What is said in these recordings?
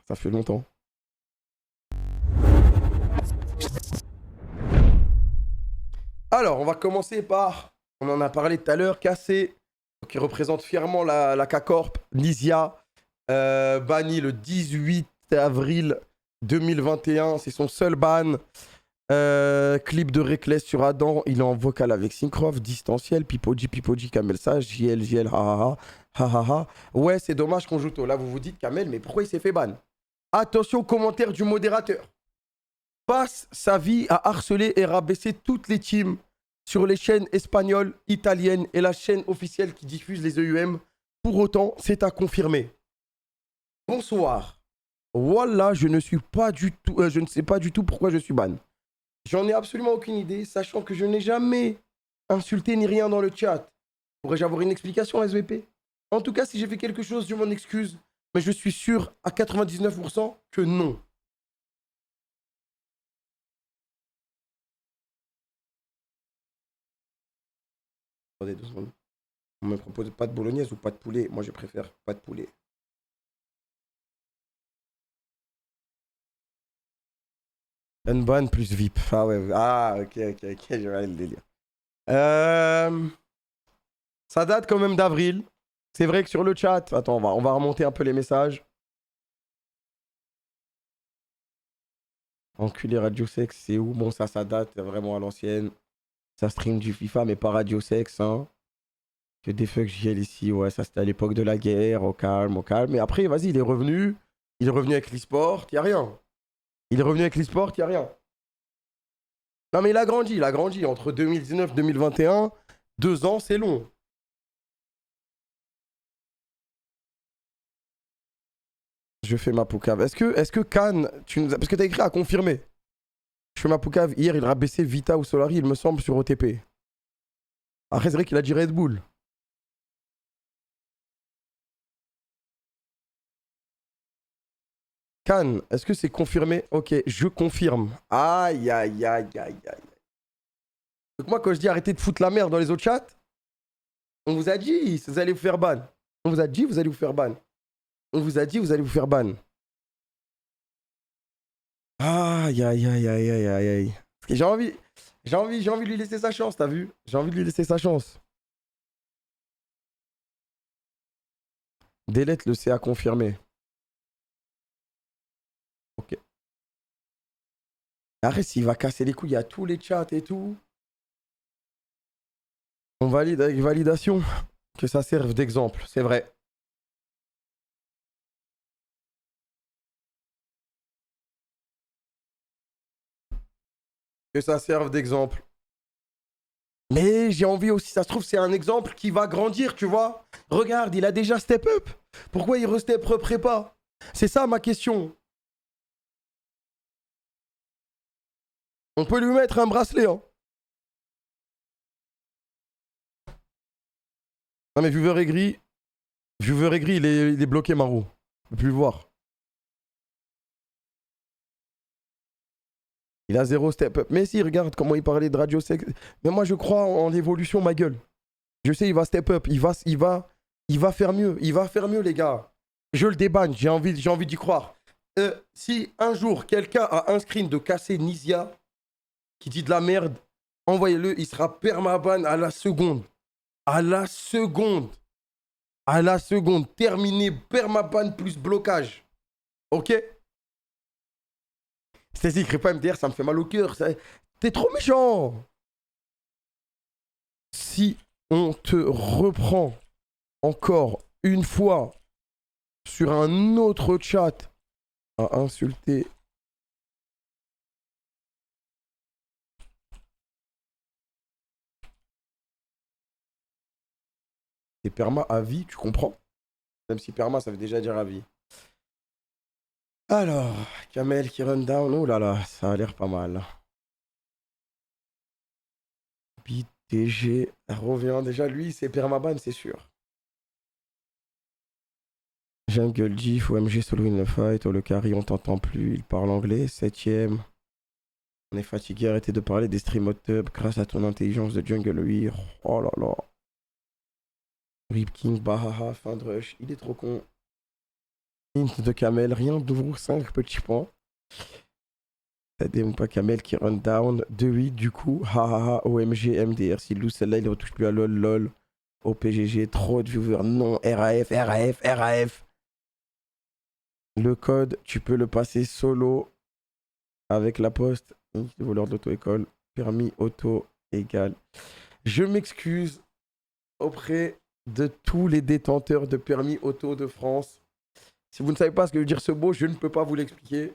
Ça fait longtemps. Alors, on va commencer par, on en a parlé tout à l'heure, Cassé, qui représente fièrement la K-Corp, Nisia, banni le 18 avril 2021, c'est son seul ban. Clip de Reckless sur Adam, il est en vocal avec Syncroft, distanciel, Pipoji, Kamel Sage, JL, ha. Ouais, c'est dommage qu'on joue tôt. Là, vous vous dites, Kamel, mais pourquoi il s'est fait ban? Attention au commentaire du modérateur. Passe sa vie à harceler et rabaisser toutes les teams sur les chaînes espagnoles, italiennes et la chaîne officielle qui diffuse les EUM. Pour autant, c'est à confirmer. Bonsoir. Voilà, je ne sais pas du tout pourquoi je suis ban. J'en ai absolument aucune idée, sachant que je n'ai jamais insulté ni rien dans le chat. Pourrais-je avoir une explication, SVP? En tout cas, si j'ai fait quelque chose, je m'en excuse. Mais je suis sûr à 99% que non. Attendez 2 secondes. On me propose pas de bolognaise ou pas de poulet. Moi, je préfère pas de poulet. Unban plus VIP. Ah ouais. Ah, ok. Je vois le délire. Ça date quand même d'avril. C'est vrai que sur le chat... Attends, on va remonter un peu les messages. Enculé Radio Sex, c'est où? Bon, ça date vraiment à l'ancienne. Ça stream du FIFA, mais pas Radio Sex, hein. Que des fuck JL ici, ouais, ça c'était à l'époque de la guerre, au calme. Mais après, vas-y, il est revenu. Il est revenu avec l'e-sport, y a rien. Il est revenu avec l'e-sport, y a rien. Non, mais il a grandi. Entre 2019 et 2021, 2 ans, c'est long. Je fais ma poucave. Est-ce que Cannes, parce que t'as écrit à confirmer. Je fais ma poucave. Hier, il rabaissait Vita ou Solari, il me semble, sur OTP. Après, c'est vrai qu'il a dit Red Bull. Cannes, est-ce que c'est confirmé? Ok, je confirme. Aïe. Donc moi, quand je dis arrêtez de foutre la merde dans les autres chats, on vous a dit, vous allez vous faire ban. On vous a dit, vous allez vous faire ban. On vous a dit, vous allez vous faire ban. Aïe. Parce que j'ai envie de lui laisser sa chance, t'as vu? J'ai envie de lui laisser sa chance. Delete le CA confirmé. Ok. Arrête, s'il va casser les couilles à tous les chats et tout. On valide avec validation. Que ça serve d'exemple, c'est vrai. Que ça serve d'exemple. Mais j'ai envie aussi, ça se trouve, c'est un exemple qui va grandir, tu vois. Regarde, il a déjà step up. Pourquoi il restep pas? C'est ça ma question. On peut lui mettre un bracelet, hein. Non mais viewer aigri, il est bloqué, Marou. On peut plus le voir. Il a 0 step up. Mais si, regarde comment il parlait de Radio Sex. Mais moi, je crois en l'évolution, ma gueule. Je sais, il va step up. Il va faire mieux. Il va faire mieux, les gars. Je le débanne. J'ai envie d'y croire. Si un jour, quelqu'un a un screen de Cassé Nisia qui dit de la merde, envoyez-le. Il sera permaban à la seconde. À la seconde. Terminé. Permaban plus blocage. Ok? C'est écrit pas MDR, ça me fait mal au cœur. T'es trop méchant. Si on te reprend encore une fois sur un autre chat à insulter. C'est perma à vie, tu comprends? Même si perma, ça veut déjà dire à vie. Alors, Kamel qui run down. Oh là là, ça a l'air pas mal. BTG revient. Déjà, lui, c'est permaban, c'est sûr. Jungle Gif, OMG solo in the fight. Oh, le carry, on t'entend plus. Il parle anglais. 7ème. On est fatigué, arrêtez de parler des stream hot tub grâce à ton intelligence de jungle, oui. Oh là là. Rip King, Bahaha, fin de rush. Il est trop con. Hint de Kamel, rien d'ouvre 5 petits points. T'as des pas Kamel qui run down. 2-8 du coup. Hahaha, OMG, MDR. S'il lose celle-là, il ne retouche plus à LOL, LOL. Au PGG, trop de viewers. Non, RAF, RAF, RAF. Le code, tu peux le passer solo avec la poste. Voleur d'auto-école. Permis auto égal. Je m'excuse auprès de tous les détenteurs de permis auto de France. Si vous ne savez pas ce que veut dire ce mot, je ne peux pas vous l'expliquer.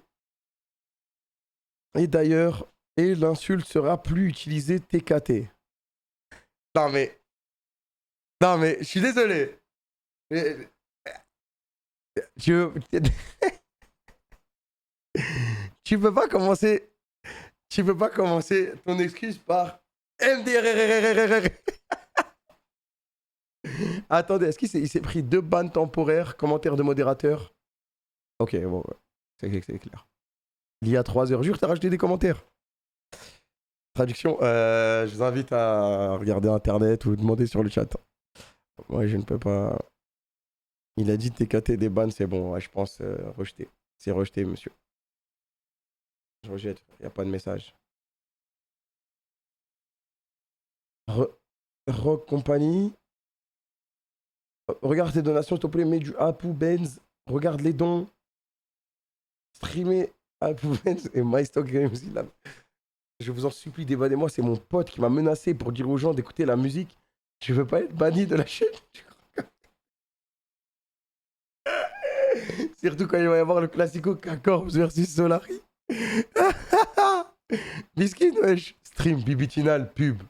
Et d'ailleurs, l'insulte sera plus utilisée TKT. Non mais je suis désolé. Tu peux pas commencer. Tu peux pas commencer ton excuse par MDRRRRRR. Attendez, est-ce qu'il s'est pris 2 bans temporaires, commentaires de modérateur? Ok, bon, ouais. C'est clair. Il y a 3 heures. Jure, t'as rajouté des commentaires. Traduction, je vous invite à regarder internet ou demander sur le chat. Moi, je ne peux pas. Il a dit TKT des bans, c'est bon. Ouais, je pense rejeté. C'est rejeté, monsieur. Je rejette. Il n'y a pas de message. Rock Company. Regarde tes donations, s'il te plaît. Mets du Apu Benz. Regarde les dons. Streamer Apu Benz et MyStock Games. Je vous en supplie, débannez-moi. C'est mon pote qui m'a menacé pour dire aux gens d'écouter la musique. Je veux pas être banni de la chaîne. Surtout quand il va y avoir le classico K-Corps versus Solari. Biscuit, wesh. Stream, Bibitinal, pub.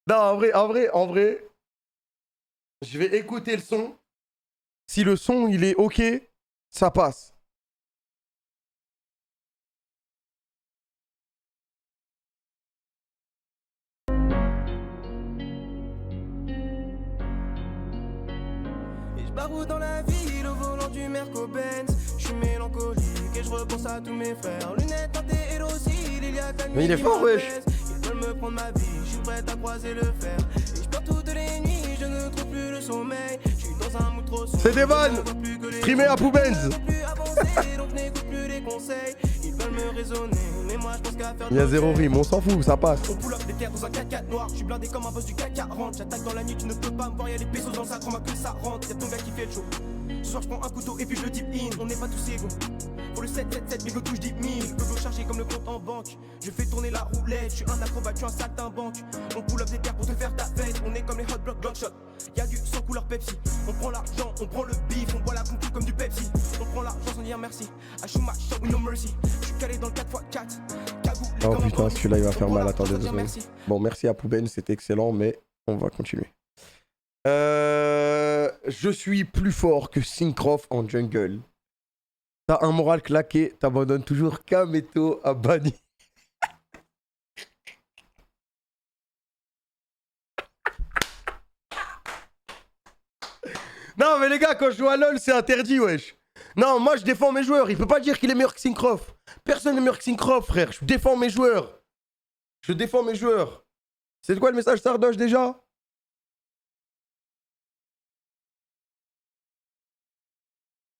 Non, en vrai, je vais écouter le son. Si le son, il est OK, ça passe. Et je baroud dans la ville au volant du Merco-Benz. Je suis mélancolique et je repense à tous mes frères. Lunettes teintées et dociles, il y a qu'un Mais il est fort, wesh. Ils veulent me prendre ma vie, je suis prêt à croiser le fer. Et je pleure toutes les nuits, je ne trouve plus le sommeil. Je suis dans un mood trop sombre. C'est des vannes. Streamer à Poubenz. Ils veulent me raisonner, mais moi je pense qu'à faire. Il y a 0 rime, on s'en fout, ça passe. On pull up des terres dans un 4x4 noir. Je suis blindé comme un boss du CAC 40. J'attaque dans la nuit, tu ne peux pas me voir. Y'a des pesos dans sa croix, que ça rentre. Y'a ton gars qui fait le show. Ce soir je prends un couteau et puis je le deep in. On n'est pas tous égaux. Pour le 777, bigo touche 10 000. Gogo chargé comme le compte en banque. Je fais tourner la roulette. Je suis un acrobat, tu un saltimbanque. On pull up des terres pour te faire ta fête. On est comme les hot block Glockshot. Y'a du sang couleur Pepsi. On prend l'argent, on prend le bif. On boit la concu comme du Pepsi. On prend l'argent sans dire merci. I shoot my shot with no mercy. Je suis calé dans le 4x4. Oh putain, celui-là il va faire mal. Attendez 2 secondes. Bon, merci à Pouben, c'était excellent, mais on va continuer. Je suis plus fort que Syncroft en jungle. T'as un moral claqué, t'abandonnes toujours Kameto à Bani. Non mais les gars, quand je joue à LoL, c'est interdit, wesh. Non, moi je défends mes joueurs, il peut pas dire qu'il est meilleur que Syncroft. Personne n'est meilleur que Syncroft, frère. Je défends mes joueurs. Je défends mes joueurs. C'est quoi le message Sardoche déjà?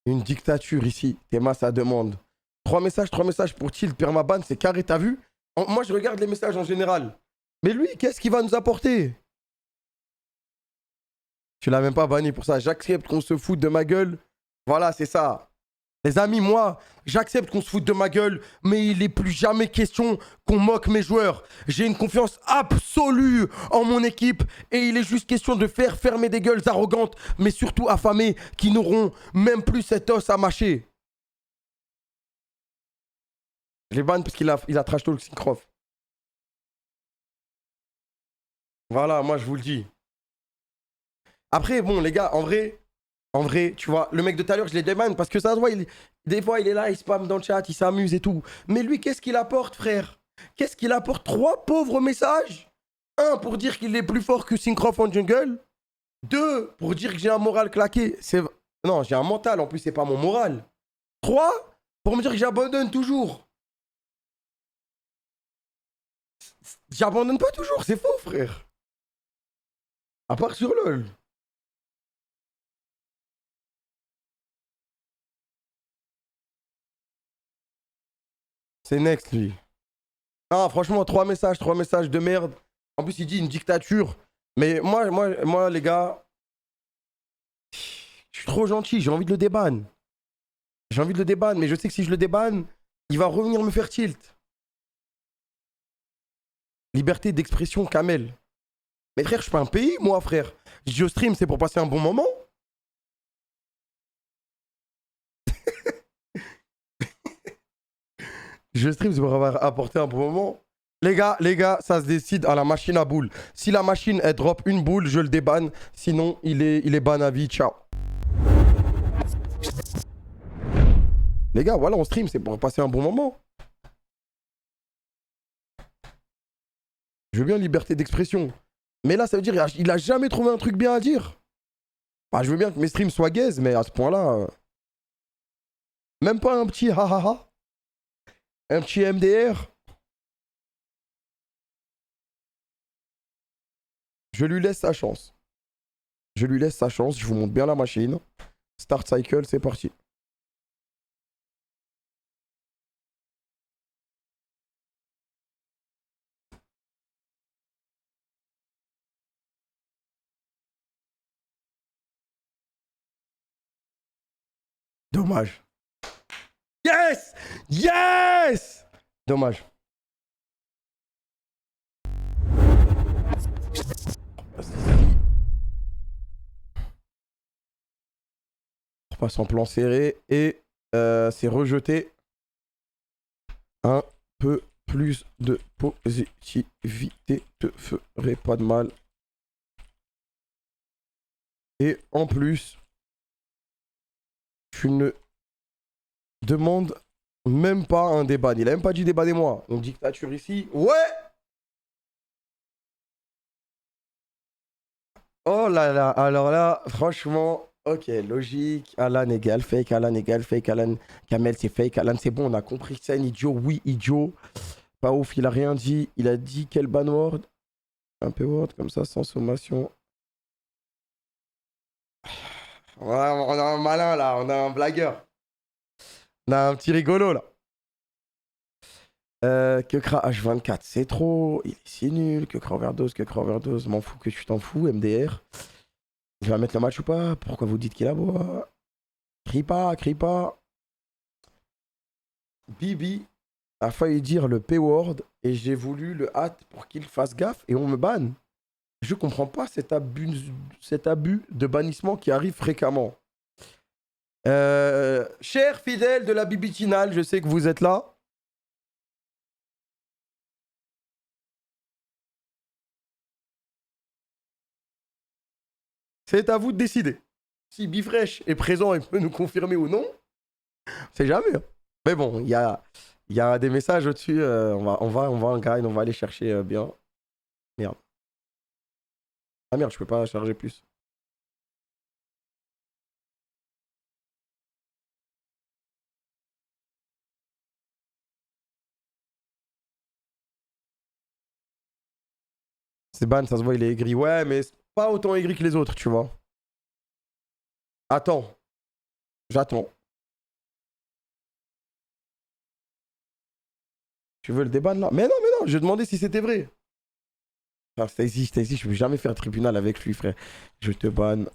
Une dictature ici. Théma, ça demande. 3 messages pour Tilt, Permaban, c'est carré, t'as vu? Moi, je regarde les messages en général. Mais lui, qu'est-ce qu'il va nous apporter? Tu l'as même pas banni pour ça. J'accepte qu'on se foute de ma gueule. Voilà, c'est ça. Les amis, moi, j'accepte qu'on se foute de ma gueule, mais il n'est plus jamais question qu'on moque mes joueurs. J'ai une confiance absolue en mon équipe et il est juste question de faire fermer des gueules arrogantes, mais surtout affamées, qui n'auront même plus cet os à mâcher. Je les banne parce qu'il a trash talk Syncroft. Voilà, moi je vous le dis. Après, bon, les gars, en vrai, tu vois, le mec de tout à l'heure, je l'ai débanne parce que ça se voit, des fois, il est là, il spam dans le chat, il s'amuse et tout. Mais lui, qu'est-ce qu'il apporte, frère? Qu'est-ce qu'il apporte? 3 pauvres messages. 1, pour dire qu'il est plus fort que Syncroft en jungle. 2, pour dire que j'ai un moral claqué. Non, j'ai un mental, en plus, c'est pas mon moral. 3, pour me dire que j'abandonne toujours. J'abandonne pas toujours, c'est faux, frère. À part sur LoL. C'est next, lui. Ah, franchement, trois messages de merde. En plus, il dit une dictature. Mais moi, les gars, je suis trop gentil, j'ai envie de le déban. J'ai envie de le déban, mais je sais que si je le débanne, il va revenir me faire tilt. Liberté d'expression, Kamel. Mais frère, je suis pas un pays, moi, frère. Je stream, c'est pour passer un bon moment. Je stream, c'est pour avoir apporté un bon moment. Les gars, ça se décide à la machine à boules. Si la machine, elle drop une boule, je le débanne. Sinon, il est ban à vie. Ciao. Les gars, voilà, on stream, c'est pour passer un bon moment. Je veux bien liberté d'expression. Mais là, ça veut dire il a jamais trouvé un truc bien à dire. Bah, je veux bien que mes streams soient gaze, mais à ce point-là... Même pas un petit ha. Un petit MDR. Je lui laisse sa chance. Je lui laisse sa chance, je vous montre bien la machine. Start cycle, c'est parti. Dommage. Yes! Yes! Dommage. On passe en plan serré et c'est rejeté. Un peu plus de positivité te ferait pas de mal. Et en plus, tu ne demandes même pas un débat. Il a même pas dit débat des mois. Une dictature ici. Ouais! Oh là là, alors là, franchement, ok, logique. Alan égale fake, Alan égale fake, Alan, Kamel c'est fake, Alan c'est bon, on a compris que c'est un idiot, oui, idiot. Pas ouf, il a rien dit. Il a dit quel ban word? Un peu word, comme ça, sans sommation. On a un malin là, on a un blagueur. On a un petit rigolo là. Kekra H24, c'est trop. Il est si nul. Kekra overdose, m'en fous que tu t'en fous, MDR. Il va mettre le match ou pas? Pourquoi vous dites qu'il aboie? Crie pas. Bibi a failli dire le P-word et j'ai voulu le hâte pour qu'il fasse gaffe et on me banne. Je comprends pas cet abus de bannissement qui arrive fréquemment. Chers fidèles de la Bibitinale, je sais que vous êtes là. C'est à vous de décider. Si Bifresh est présent et peut nous confirmer ou non, c'est jamais. Mais bon, il y a des messages au-dessus. On va en guide, on va aller chercher bien. Merde. Ah merde, je peux pas charger plus. C'est ban, ça se voit, il est aigri. Ouais, mais c'est pas autant aigri que les autres, tu vois. Attends. J'attends. Tu veux le déban là? Mais non, je demandais si c'était vrai. Ah, Stacy, je peux jamais faire un tribunal avec lui, frère. Je te banne.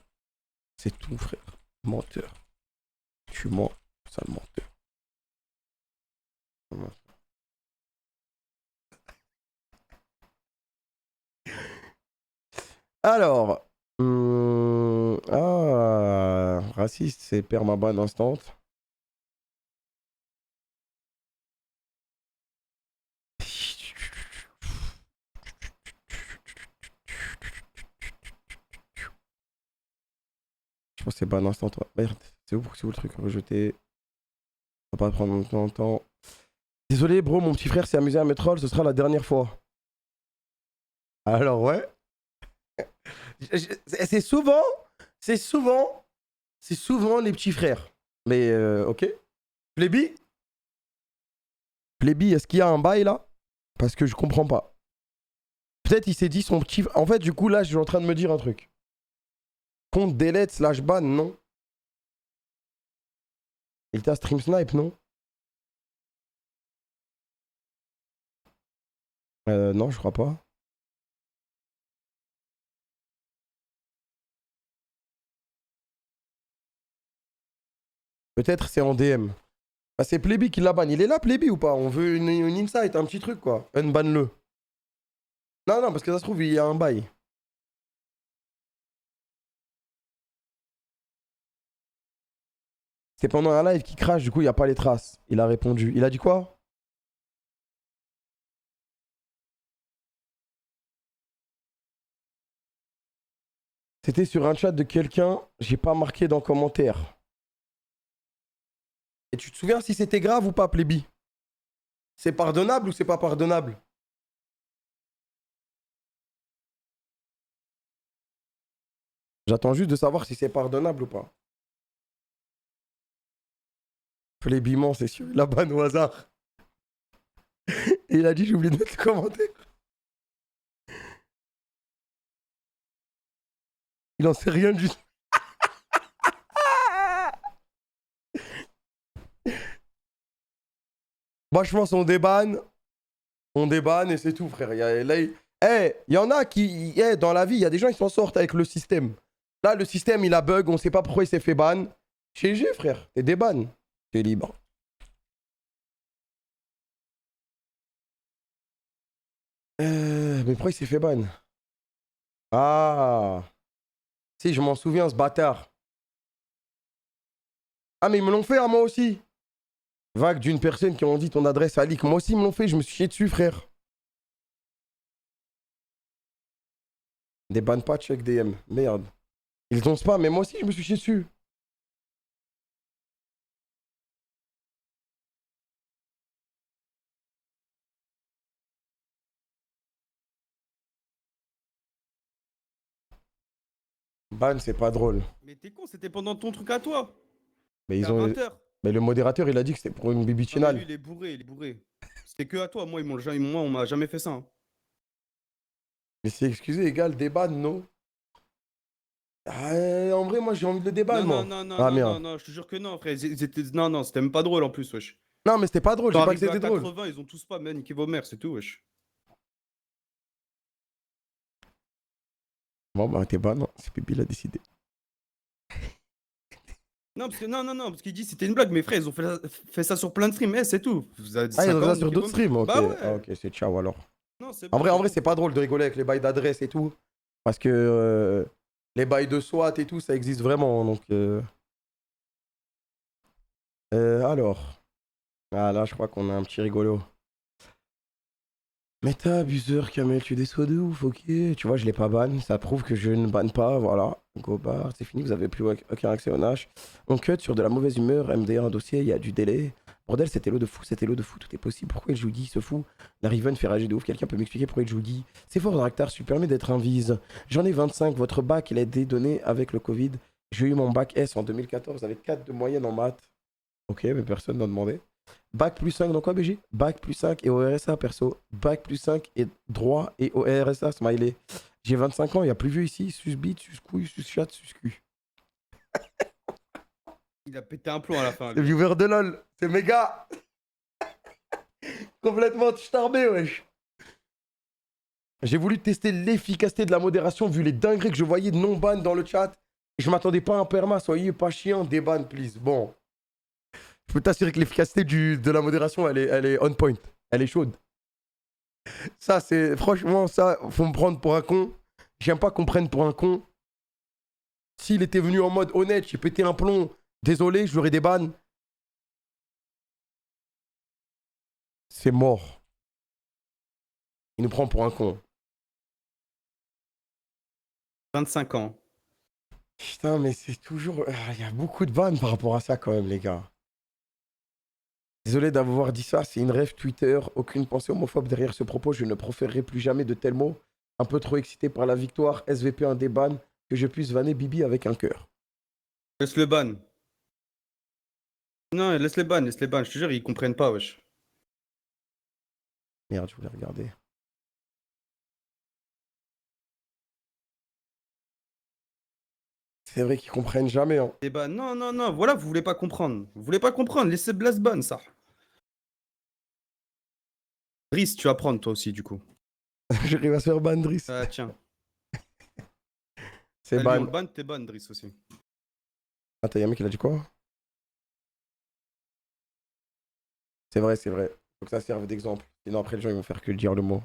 C'est tout, frère. Menteur. Tu mens, sale menteur. Alors. Raciste, c'est permaban instant. Je pense que c'est ban instant, toi. Merde, c'est où le truc rejeté? Ça va pas prendre longtemps. Désolé, bro, mon petit frère s'est amusé à me troll, ce sera la dernière fois. Alors, ouais. C'est souvent les petits frères. Mais, ok. Plébi, est-ce qu'il y a un bail là? Parce que je comprends pas. Peut-être il s'est dit son petit... En fait, du coup, là, je suis en train de me dire un truc. Compte delete slash ban, non? Il t'a stream snipe, non? Non, je crois pas. Peut-être c'est en DM. Bah, c'est Plébi qui la banne. Il est là, Plébi ou pas? On veut une insight, un petit truc quoi. Unban-le. Non, non, parce que ça se trouve, il y a un bail. C'est pendant un live qui crache, du coup, il n'y a pas les traces. Il a répondu. Il a dit quoi? C'était sur un chat de quelqu'un, j'ai pas marqué dans commentaire. Et tu te souviens si c'était grave ou pas, Plébi? C'est pardonnable ou c'est pas pardonnable? J'attends juste de savoir si c'est pardonnable ou pas. Plébiment, c'est sûr. Il a ban au hasard. Et il a dit, j'ai oublié de mettre le commentaire. Il en sait rien du tout. Franchement, on débanne et c'est tout, frère. Il y en a qui, dans la vie, il y a des gens qui s'en sortent avec le système. Là, le système, il a bug, on sait pas pourquoi il s'est fait ban. GG, frère, t'es déban. T'es libre. Mais pourquoi il s'est fait ban? Ah. Si, je m'en souviens, ce bâtard. Ah, mais ils me l'ont fait à moi aussi. Vague d'une personne qui ont dit ton adresse à leak. Moi aussi, ils me l'ont fait, je me suis chié dessus, frère. Des ban pas check DM. Merde. Ils ont pas, mais moi aussi, je me suis chié dessus. Ban, c'est pas drôle. Mais t'es con, c'était pendant ton truc à toi. Mais ils À ont. 20h. Mais le modérateur, il a dit que c'était pour une Non, mais lui, bibichinale. il est bourré, il est bourré. C'était que à toi. Moi, moi, on m'a jamais fait ça. Hein. Mais c'est excusé, égal, déban, non? Ah, en vrai, moi, j'ai envie de le déban, Non, moi. non, non, non, Ah, non, non, merde. non, je te jure que non, frère. Non, non, c'était même pas drôle en plus, wesh. Non, mais c'était pas drôle, j'ai Quand pas dit que arrivé à c'était drôle. 80, ils ont tous pas, mais niqué vos mères, c'est tout, wesh. Bon, bah, t'es ban, non. C'est Bibi, il a décidé. Non, parce que non, parce qu'il dit c'était une blague, mais frère, ils ont fait ça sur plein de streams, c'est tout. Vous avez dit Ah, ils ont fait ça 50, sur niquez d'autres vos mères. streams, ok. Bah ouais. Ah, ok, c'est ciao alors. Non, c'est En bon. vrai, c'est pas drôle de rigoler avec les bails d'adresse et tout. Parce que les bails de SWAT et tout, ça existe vraiment. Donc, alors. Ah, là, je crois qu'on a un petit rigolo. Méta, abuseur, Kamel, tu déçois de ouf, ok. Tu vois, je l'ai pas ban. Ça prouve que je ne banne pas. Voilà. Go bar, c'est fini, vous avez plus aucun accès au Nash. On cut sur de la mauvaise humeur. MDR, un dossier, il y a du délai. Bordel, c'était l'eau de fou, tout est possible. Pourquoi il joue Guy, ce fou? La Riven fait rager de ouf. Quelqu'un peut m'expliquer pourquoi il joue Guy? C'est fort, Draktar, tu permets d'être invise. J'en ai 25. Votre bac, il a été donné avec le Covid. J'ai eu mon bac S en 2014 avec 4 de moyenne en maths. Ok, mais personne n'a demandé. Bac plus 5 dans quoi, BG? Bac plus 5 et au RSA, perso. Bac plus 5 et droit et au RSA, smiley. J'ai 25 ans, il y a plus vieux ici. Sus bite, sus couille, sus chat, sus cul. Il a pété un plomb à la fin. C'est lui. viewer de LOL. C'est méga. Complètement starbé, wesh. J'ai voulu tester l'efficacité de la modération vu les dingueries que je voyais de non-ban dans le chat. Je m'attendais pas à un perma, soyez pas chiant, déban, please. Bon. Je peux t'assurer que l'efficacité de la modération, elle est on point. Elle est chaude. Ça, c'est. Franchement, ça, faut me prendre pour un con. J'aime pas qu'on prenne pour un con. S'il était venu en mode honnête, j'ai pété un plomb. Désolé, je l'aurais des bannes. C'est mort. Il nous prend pour un con. 25 ans. Putain, mais c'est toujours. Il y a beaucoup de vannes par rapport à ça, quand même, les gars. Désolé d'avoir dit ça, c'est une rêve Twitter. Aucune pensée homophobe derrière ce propos. Je ne proférerai plus jamais de tels mots. Un peu trop excité par la victoire. SVP un déban. Que je puisse vanner Bibi avec un cœur. Laisse le ban. Non, laisse les ban. Je te jure, ils comprennent pas, wesh. Merde, je voulais regarder. C'est vrai qu'ils comprennent jamais. Hein. Les ban. Non, voilà, vous voulez pas comprendre. Vous voulez pas comprendre, laissez Blast ban, ça. Brice, tu vas prendre toi aussi, du coup. J'arrive à se faire ban, Driss. Ah, tiens. C'est Allez, on ban. le ban, t'es ban, Driss aussi. Attends, y'a un mec qui a dit quoi? C'est vrai, c'est vrai. Faut que ça serve d'exemple. Sinon, après, les gens ils vont faire que dire le mot.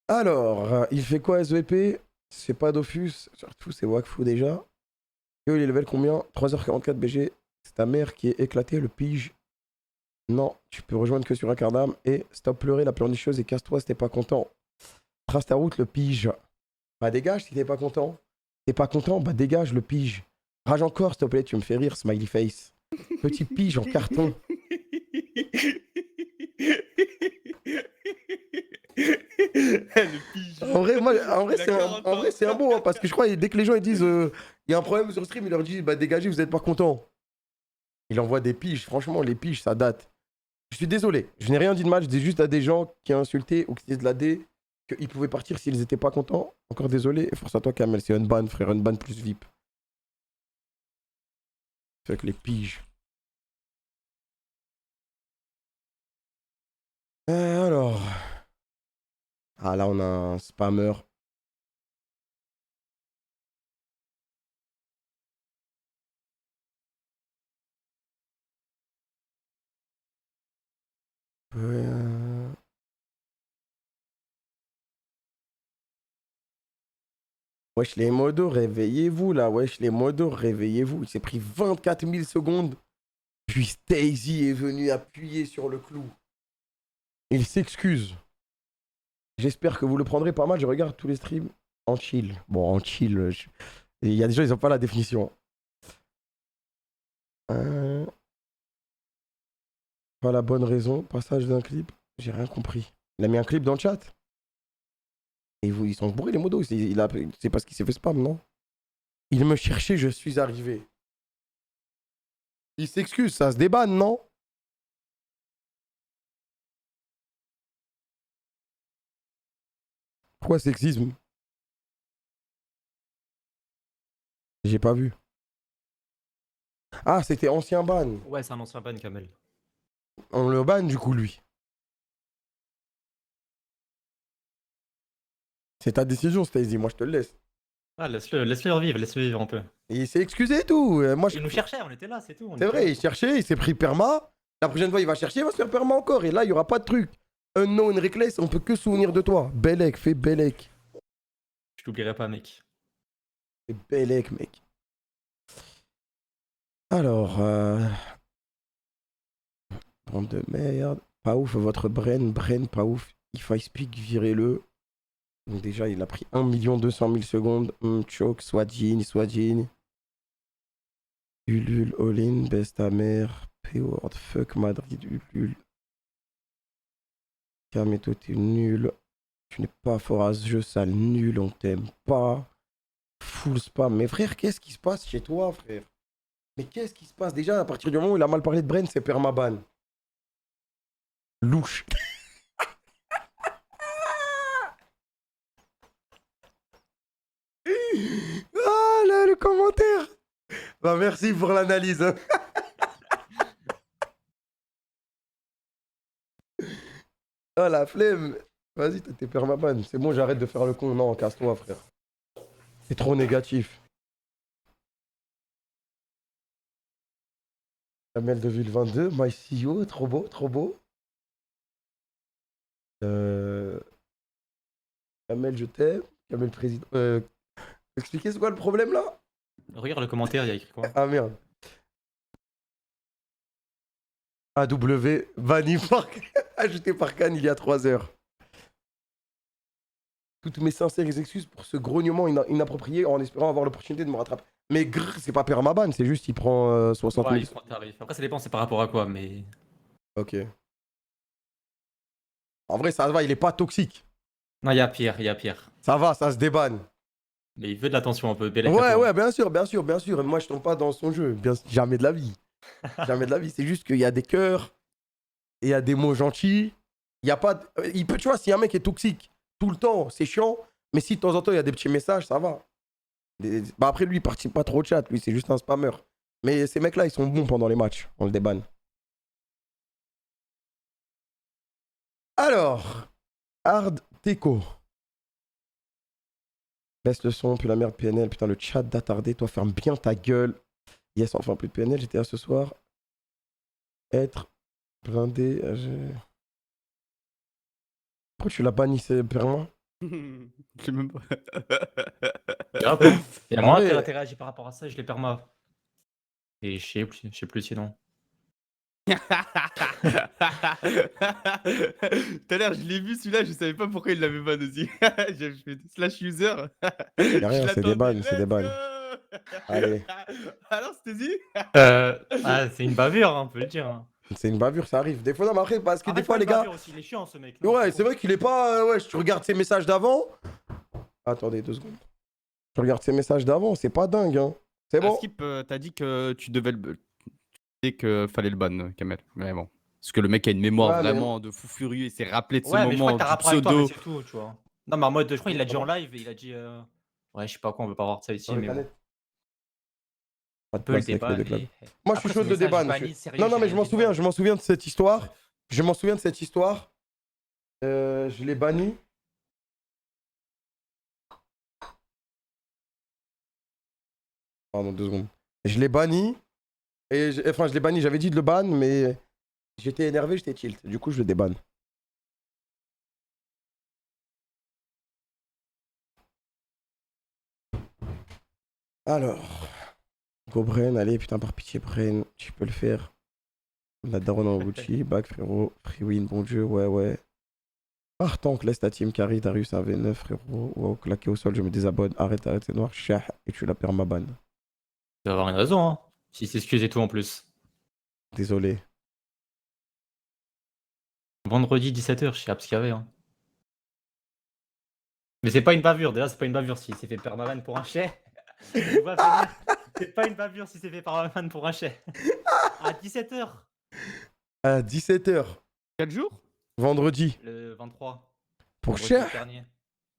Alors, il fait quoi SVP? C'est pas Dofus, surtout c'est Wakfu déjà. Yo, il est level combien? 3h44 BG. C'est ta mère qui est éclatée, le pige. Non, tu peux rejoindre que sur un quart d'âme. Et stop pleurer la pleurnicheuse et casse-toi si t'es pas content. Trace ta route, le pige. Bah dégage si t'es pas content. T'es pas content, bah dégage le pige. Rage encore, s'il te plaît, tu me fais rire, smiley face. Petit pige en carton. Le pige. En vrai, moi, en vrai, Il a c'est un, 40 en vrai, c'est un bon, hein, parce que je crois que dès que les gens ils disent il y a un problème sur le stream, ils leur disent bah dégagez, vous êtes pas content. Il envoie des piges, franchement, les piges, ça date. Je suis désolé, je n'ai rien dit de mal, je dis juste à des gens qui ont insulté ou qui disent de la D qu'ils pouvaient partir s'ils étaient pas contents. Encore désolé, et force à toi, Kamel, c'est unban, frère, unban plus VIP. C'est avec les piges. Alors. Ah là, on a un spammer. Wesh les modos, réveillez-vous là. Wesh les modos, réveillez-vous. Il s'est pris 24 000 secondes. Puis Stacy est venu appuyer sur le clou. Il s'excuse. J'espère que vous le prendrez pas mal. Je regarde tous les streams en chill. Bon, en chill. Il y a des gens, ils n'ont pas la définition. Pas la bonne raison. Passage d'un clip. J'ai rien compris. Il a mis un clip dans le chat. Et vous, ils sont bourrés les modos. C'est parce qu'il s'est fait spam, non? Il me cherchait, je suis arrivé. Il s'excuse, ça se débanne, non? Pourquoi sexisme? J'ai pas vu. Ah, c'était ancien ban. Ouais, c'est un ancien ban, Kamel. On le ban du coup, lui. C'est ta décision, Stacy. Moi, je te le laisse. Ah, laisse-le vivre un peu. Et il s'est excusé et tout. Moi, Il nous cherchait, on était là, c'est tout. C'est vrai, il cherchait, il s'est pris perma. La prochaine fois, il va chercher, il va se faire perma encore. Et là, il n'y aura pas de truc. Unknown Reckless, on peut que se souvenir de toi. Belek, fais Belek. Je t'oublierai pas, mec. Fais Belek, mec. Alors, bande de merde. Pas ouf, votre Bren, pas ouf. If I speak, virez-le. Donc déjà, il a pris 1 200 000 secondes. Choke, Swadjin. Ulule, all-in, baisse ta mère. P-word, fuck Madrid, Ulule. Kameto, t'es nul. Tu n'es pas fort à ce jeu, sale nul, on t'aime pas. Full spam. Mais frère, qu'est-ce qui se passe chez toi, frère? Mais qu'est-ce qui se passe? Déjà, à partir du moment où il a mal parlé de Bren, c'est permaban. Louche. Ah là, le commentaire. Bah merci pour l'analyse. Hein. Oh la flemme. Vas-y, t'es permaban. C'est bon, j'arrête de faire le con. Non, casse-toi, frère. C'est trop négatif. Kamel de Ville 22, My CEO, trop beau, trop beau. Kamel, je t'aime. Kamel, président. Expliquez c'est quoi le problème là? Regarde le commentaire, il y a écrit quoi? Ah merde. AW, Vanny Park, ajouté par Khan il y a 3 heures. Toutes mes sincères excuses pour ce grognement inapproprié en espérant avoir l'opportunité de me rattraper. Mais grrr, c'est pas permaban, c'est juste il prend 60 000. Ouais, il prend un tarif. Après, ça dépend, c'est par rapport à quoi, mais. Ok. En vrai, ça va, il est pas toxique. Non, il y a pire, il y a pire. Ça va, ça se débanne. Mais il veut de l'attention un peu. Belek à Ouais, toi. ouais, bien sûr, bien sûr, bien sûr. Moi, je tombe pas dans son jeu. Jamais de la vie. Jamais de la vie. C'est juste qu'il y a des cœurs, et il y a des mots gentils. Il y a pas. Il peut, tu vois, si un mec est toxique tout le temps, c'est chiant. Mais si de temps en temps, il y a des petits messages, ça va. Bah après, lui, il participe pas trop au chat. Lui, c'est juste un spammer. Mais ces mecs-là, ils sont bons pendant les matchs. On le débanne. Alors, Hard Teco. Baisse le son, puis la merde PNL. Putain, le chat d'attardé. Toi, ferme bien ta gueule. Yes, enfin, plus de PNL. J'étais là ce soir. Être blindé. Pourquoi tu l'as banni, c'est permanent? Je sais même pas. Grave, hein. Il y a En moins vrai- interagi par rapport à ça, je les perma. Et je sais plus sinon. Tout à l'heure, je l'ai vu celui-là, je savais pas pourquoi il l'avait ban aussi. J'ai fait slash user. Y'a rien, c'est des bannes, c'est des bannes. Allez. Alors, c'était dit C'est une bavure, hein, on peut le dire. Hein. C'est une bavure, ça arrive. Des fois, non, mais après, parce que En des fait, fois, pas les une gars. bavure aussi, il est chiant ce mec. Non, Ouais, c'est vrai qu'il est pas. Ouais, tu regardes ses messages d'avant. Attendez 2 secondes. Tu regardes ses messages d'avant, c'est pas dingue, hein. C'est bon. Skip, t'as dit que tu devais le. Tu dis que fallait le ban, Kamel. Mais bon. Parce que le mec a une mémoire Ouais, mais- vraiment de fou furieux, il s'est rappelé de ce Ouais, mais je crois moment que t'as du rapport avec toi, mais pseudo. c'est tout, tu vois. Non, mais en mode, je crois qu'il l'a dit en live et il a dit. Ouais, je sais pas quoi, on veut pas voir ça ici, Dans les mais bon. canettes. Pas On de peut le place avec le déban. déclare. Et... Moi, je suis chaud de déban. Non, non, mais je m'en souviens de cette histoire. Je m'en souviens de cette histoire. Je l'ai banni. Pardon, 2 secondes. Je l'ai banni. Enfin, je l'ai banni, j'avais dit de le ban, mais j'étais énervé, j'étais tilt. Du coup, je le débanne. Alors. Go Bren, allez, putain, par pitié, Bren, tu peux le faire. La daronne en Gucci, back, frérot. Free win, bon Dieu, ouais, ouais. Partant, laisse ta team carry, Darius 1v9, frérot. Wow, claqué au sol, je me désabonne. Arrête, arrête, c'est noir, chah, et tu la perds ma ban. Tu dois avoir une raison, hein. Si s'excuse et tout en plus. Désolé. Vendredi 17h, je sais pas ce qu'il y avait. Hein. Mais c'est pas une bavure, déjà, c'est pas une bavure si c'est fait par ma vanne pour un chais. On va venir. C'est pas une bavure si c'est fait par ma vanne pour un chais. À 17h. À 17h, 4 jours vendredi. Le 23. Pour vendredi cher, dernier.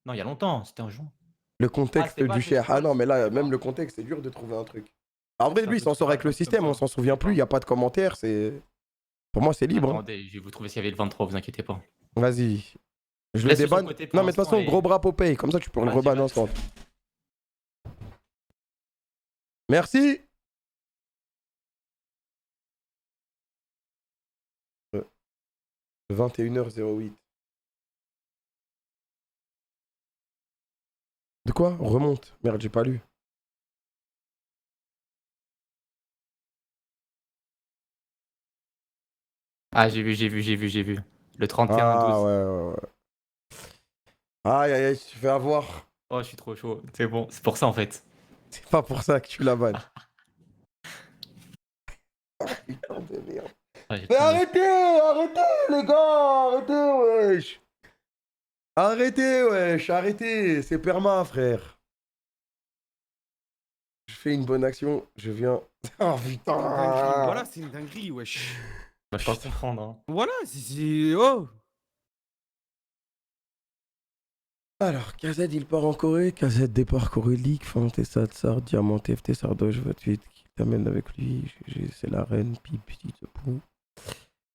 Non, il y a longtemps, c'était en juin. le contexte c'était pas du ce cher. Ah spot, non, mais là, c'était même pas. le contexte, c'est dur de trouver un truc. En vrai, C'est un lui, il truc s'en sort avec le comme système, ça. on s'en souvient plus, il n'y a pas de commentaires, c'est. Pour moi, c'est libre. Hein. Attendez, je vais vous trouver s'il y avait le 23, vous inquiétez pas. Vas-y. Je le Laisse sur son débanne. côté pour Non, mais de toute l'instant façon, et- gros bras Popeye, comme ça, tu peux le Vas-y, reban vas-y. instant. Merci. 21h08. De quoi? Remonte. Merde, j'ai pas lu. Ah, j'ai vu. Le 31-12. Ah ouais, ouais, ouais. Aïe, aïe, aïe, tu fais avoir. Oh, je suis trop chaud. C'est bon, c'est pour ça en fait. C'est pas pour ça que tu la vannes. Ah, putain de merde. Ah, j'ai Mais trop envie. arrêtez, les gars, arrêtez, wesh. Arrêtez. C'est perma, frère. Je fais une bonne action, je viens. Oh putain. Voilà, c'est une dinguerie, wesh. Bah, je peux pas comprendre. Hein. Voilà, c'est. Oh Alors, KZ il part en Corée, KZ départ Corée League, Fantasy Tsar, Diamant FT Sardoche 28, qui t'amène avec lui, GG, c'est la reine, Pipi, pou.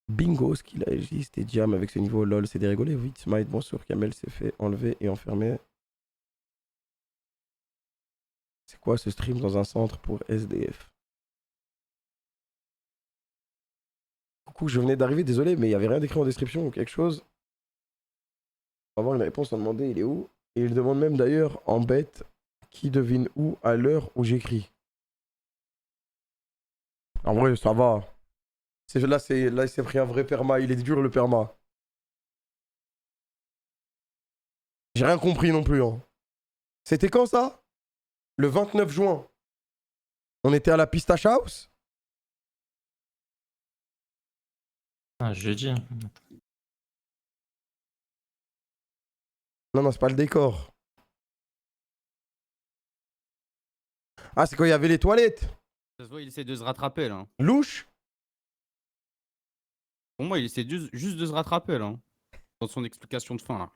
Bingo, ce qu'il agit, c'était Diam avec ce niveau lol, c'est dérégolé, vite, Smite, bonsoir, Kamel s'est fait enlever et enfermer. C'est quoi ce stream dans un centre pour SDF? Coucou, je venais d'arriver, désolé, mais il n'y avait rien d'écrit en description ou quelque chose. Pour avoir une réponse, on demandait il est où. Et il demande même d'ailleurs en bête qui devine où à l'heure où j'écris. En vrai, ça va. Là, il s'est pris un vrai perma. Il est dur le perma. J'ai rien compris non plus. Hein. C'était quand ça? Le 29 juin. On était à la Pistache House? Ah, jeudi. Non, c'est pas le décor. Ah, c'est quand il y avait les toilettes. Ça se voit, il essaie de se rattraper là. Louche? Pour moi, il essaie juste de se rattraper là. Dans son explication de fin là.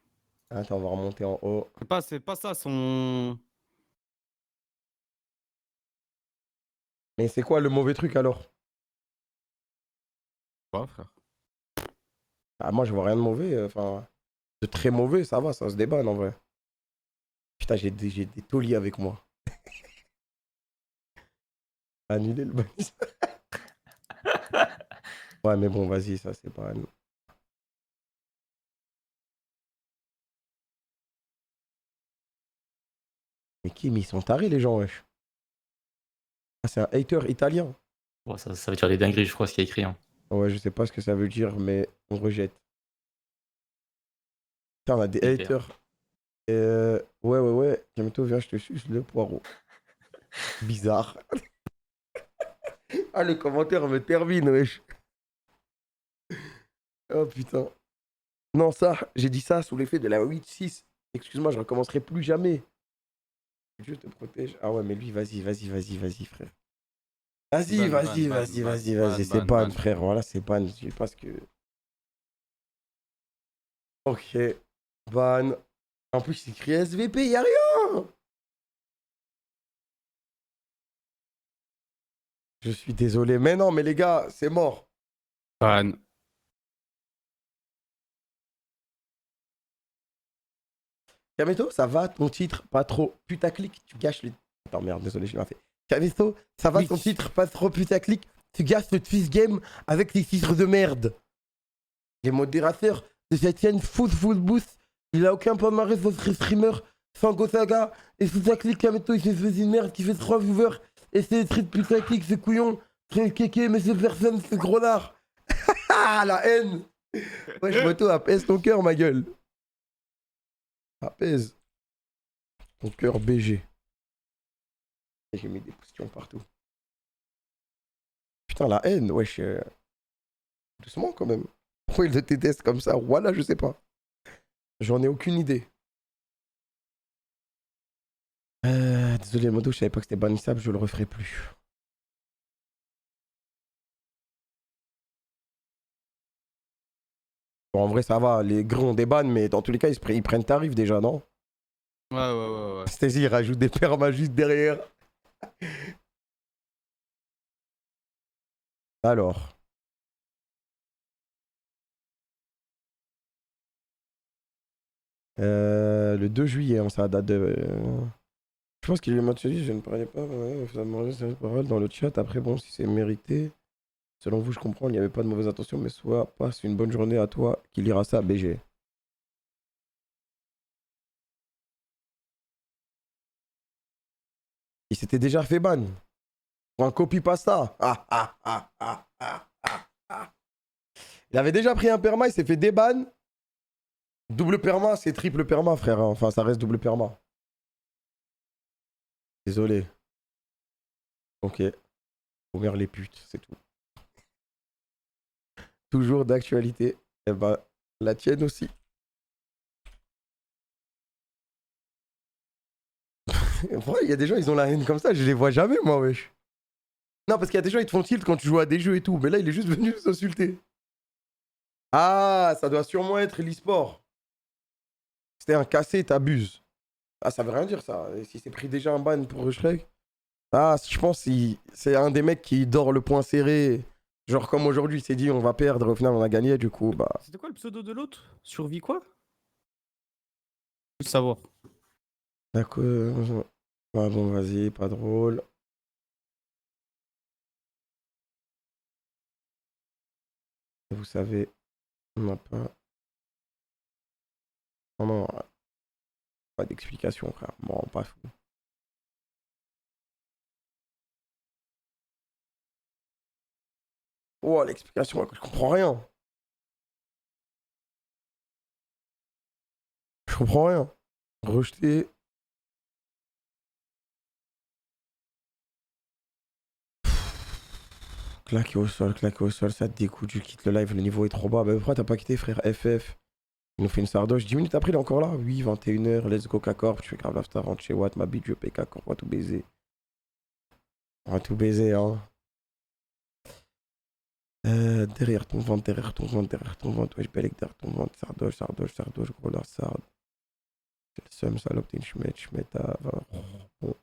Attends, on va remonter en haut. C'est pas ça son. Mais c'est quoi le mauvais truc alors? Quoi, frère? Ah, moi, je vois rien de mauvais. Enfin, De très mauvais, ça va, ça se débanne en vrai. Putain, j'ai des tauliers avec moi. Annuler le banni. Ouais, mais bon, vas-y, ça c'est pas. Mais Kim, ils sont tarés les gens, wesh. Ah, c'est un hater italien. Bon, ça veut dire des dingueries, je crois, ce qu'il y a écrit. Hein. Ouais, je sais pas ce que ça veut dire, mais on rejette. Putain, on a des Super. haters. Ouais. Bientôt, viens, je te suce le poireau. Bizarre. Ah, le commentaire me termine, wesh. Oh putain. Non, ça, j'ai dit ça sous l'effet de la 8-6. Excuse-moi, je recommencerai plus jamais. Dieu te protège. Ah ouais, mais lui, vas-y, frère. Vas-y, Ban, C'est ban, ban. frère. Voilà, c'est ban. Je sais pas ce que. Ok. Ban. En plus, il écrit SVP, y a rien. Je suis désolé. Mais non, mais les gars, c'est mort. Ban. Kameto, ça va ton titre, pas trop putaclic, tu gâches le. Attends, merde, désolé, je l'ai mal fait. Kameto, ça va Oui. ton titre, pas trop putaclic, tu gâches le twist game avec les titres de merde. Les modérateurs de cette chaîne Food Boost, il a aucun palmarès votre streamer, Sango Saga, et putaclic, Kameto, il se fait une merde qui fait 3 viewers, et c'est des trucs putaclic, ce couillon, très kéké, mais c'est personne, c'est gros lard. Ah, la haine. Wesh, moto, apaise ton cœur, ma gueule. Apaise ton cœur BG. Et j'ai mis des postillons partout. Putain, la haine, wesh. Doucement quand même. Pourquoi il te déteste comme ça? Voilà, je sais pas. J'en ai aucune idée. Désolé, modo, je savais pas que c'était bannissable, je le referai plus. Bon, en vrai, ça va, les gros ont des bannes, mais dans tous les cas, ils prennent tarif déjà, non? Ouais. C'est-à-dire, ils rajoutent des permas juste derrière. Alors. Le 2 juillet, hein, ça date de. Je pense qu'il lui m'a dit, je ne parlais pas, vous avez mangé cette parole dans le chat. Après, bon, si c'est mérité, selon vous, je comprends, il n'y avait pas de mauvaise intention, mais soit passe une bonne journée à toi qui lira ça à BG. Il s'était déjà fait ban. Pour un copy pasta. Il avait déjà pris un perma, il s'est fait déban. Double perma, c'est triple perma, frère. Enfin, ça reste double perma. Désolé. Ok. Ouvert les putes, c'est tout. Toujours d'actualité. Eh ben, la tienne aussi. Il y a des gens, ils ont la haine comme ça, je les vois jamais, moi, wesh. Non, parce qu'il y a des gens, ils te font tilt quand tu joues à des jeux et tout. Mais là, il est juste venu s'insulter. Ah, ça doit sûrement être l'e-sport. C'était un cassé, t'abuses. Ah, ça veut rien dire, ça. Et si c'est pris déjà un ban pour Shrek. Ah, je pense que c'est un des mecs qui dort le poing serré. Genre, comme aujourd'hui, il s'est dit, on va perdre. Au final, on a gagné. Du coup, bah. C'était quoi le pseudo de l'autre? Survie quoi? Faut savoir. D'accord. Ah bon, vas-y, pas drôle. Vous savez, on n'a pas. Non, pas d'explication, frère. Bon, pas fou. Oh, l'explication, je comprends rien. Je comprends rien. Rejeté. Claqué au sol, ça te dégoûte, tu quittes le live, le niveau est trop bas. Mais pourquoi t'as pas quitté, frère FF? Il nous fait une sardoche. 10 minutes après, il est encore là. Oui, 21h, let's go K-Corp. Tu fais grave l'after, rentre chez Watt, ma bite, je paye K-Corp, on va tout baiser. On va tout baiser, hein. Derrière ton ventre, wesh, Belek, derrière ton ventre, sardoche, gros la sarde. C'est le seum, salope, t'es une chumette, bon.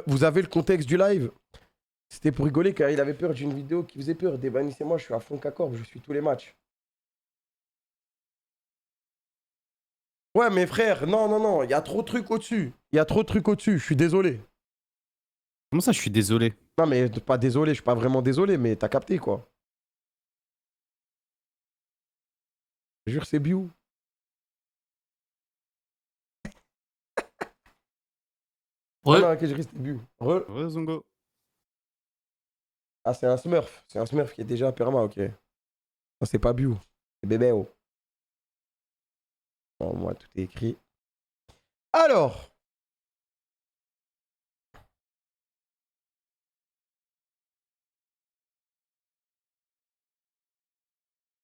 Vous avez le contexte du live? C'était pour rigoler car il avait peur d'une vidéo qui faisait peur. Débannissez-moi, je suis à fond K-Corp, je suis tous les matchs. Ouais, mais frère, non, non, non, il y a trop de trucs au-dessus. Il y a trop de trucs au-dessus, je suis désolé. Comment ça, je suis désolé? Non, mais pas désolé, je suis pas vraiment désolé, mais t'as capté, quoi. Je jure, c'est bio. Ah Ouais. non, ok, je reste bio. Ouais, Zongo. Ah, c'est un Smurf. C'est un Smurf qui est déjà perma, ok. Non, c'est pas bio. C'est bébé, oh. Bon, moi, tout est écrit. Alors.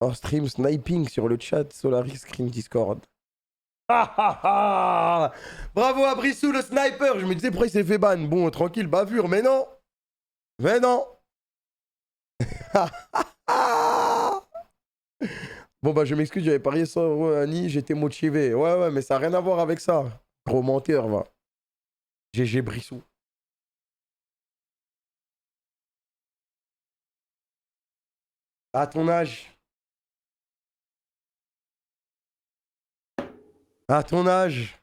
En stream sniping sur le chat Solaris Screen Discord. Ah ah ah. Bravo à Brissou le sniper. Je me disais pourquoi il s'est fait ban. Bon, tranquille, bavure, mais non. Mais non. Bon bah je m'excuse, j'avais parié 100 € à Annie, j'étais motivé. Ouais ouais, mais ça n'a rien à voir avec ça. Gros menteur, va. GG Brissou. À ton âge. À ton âge.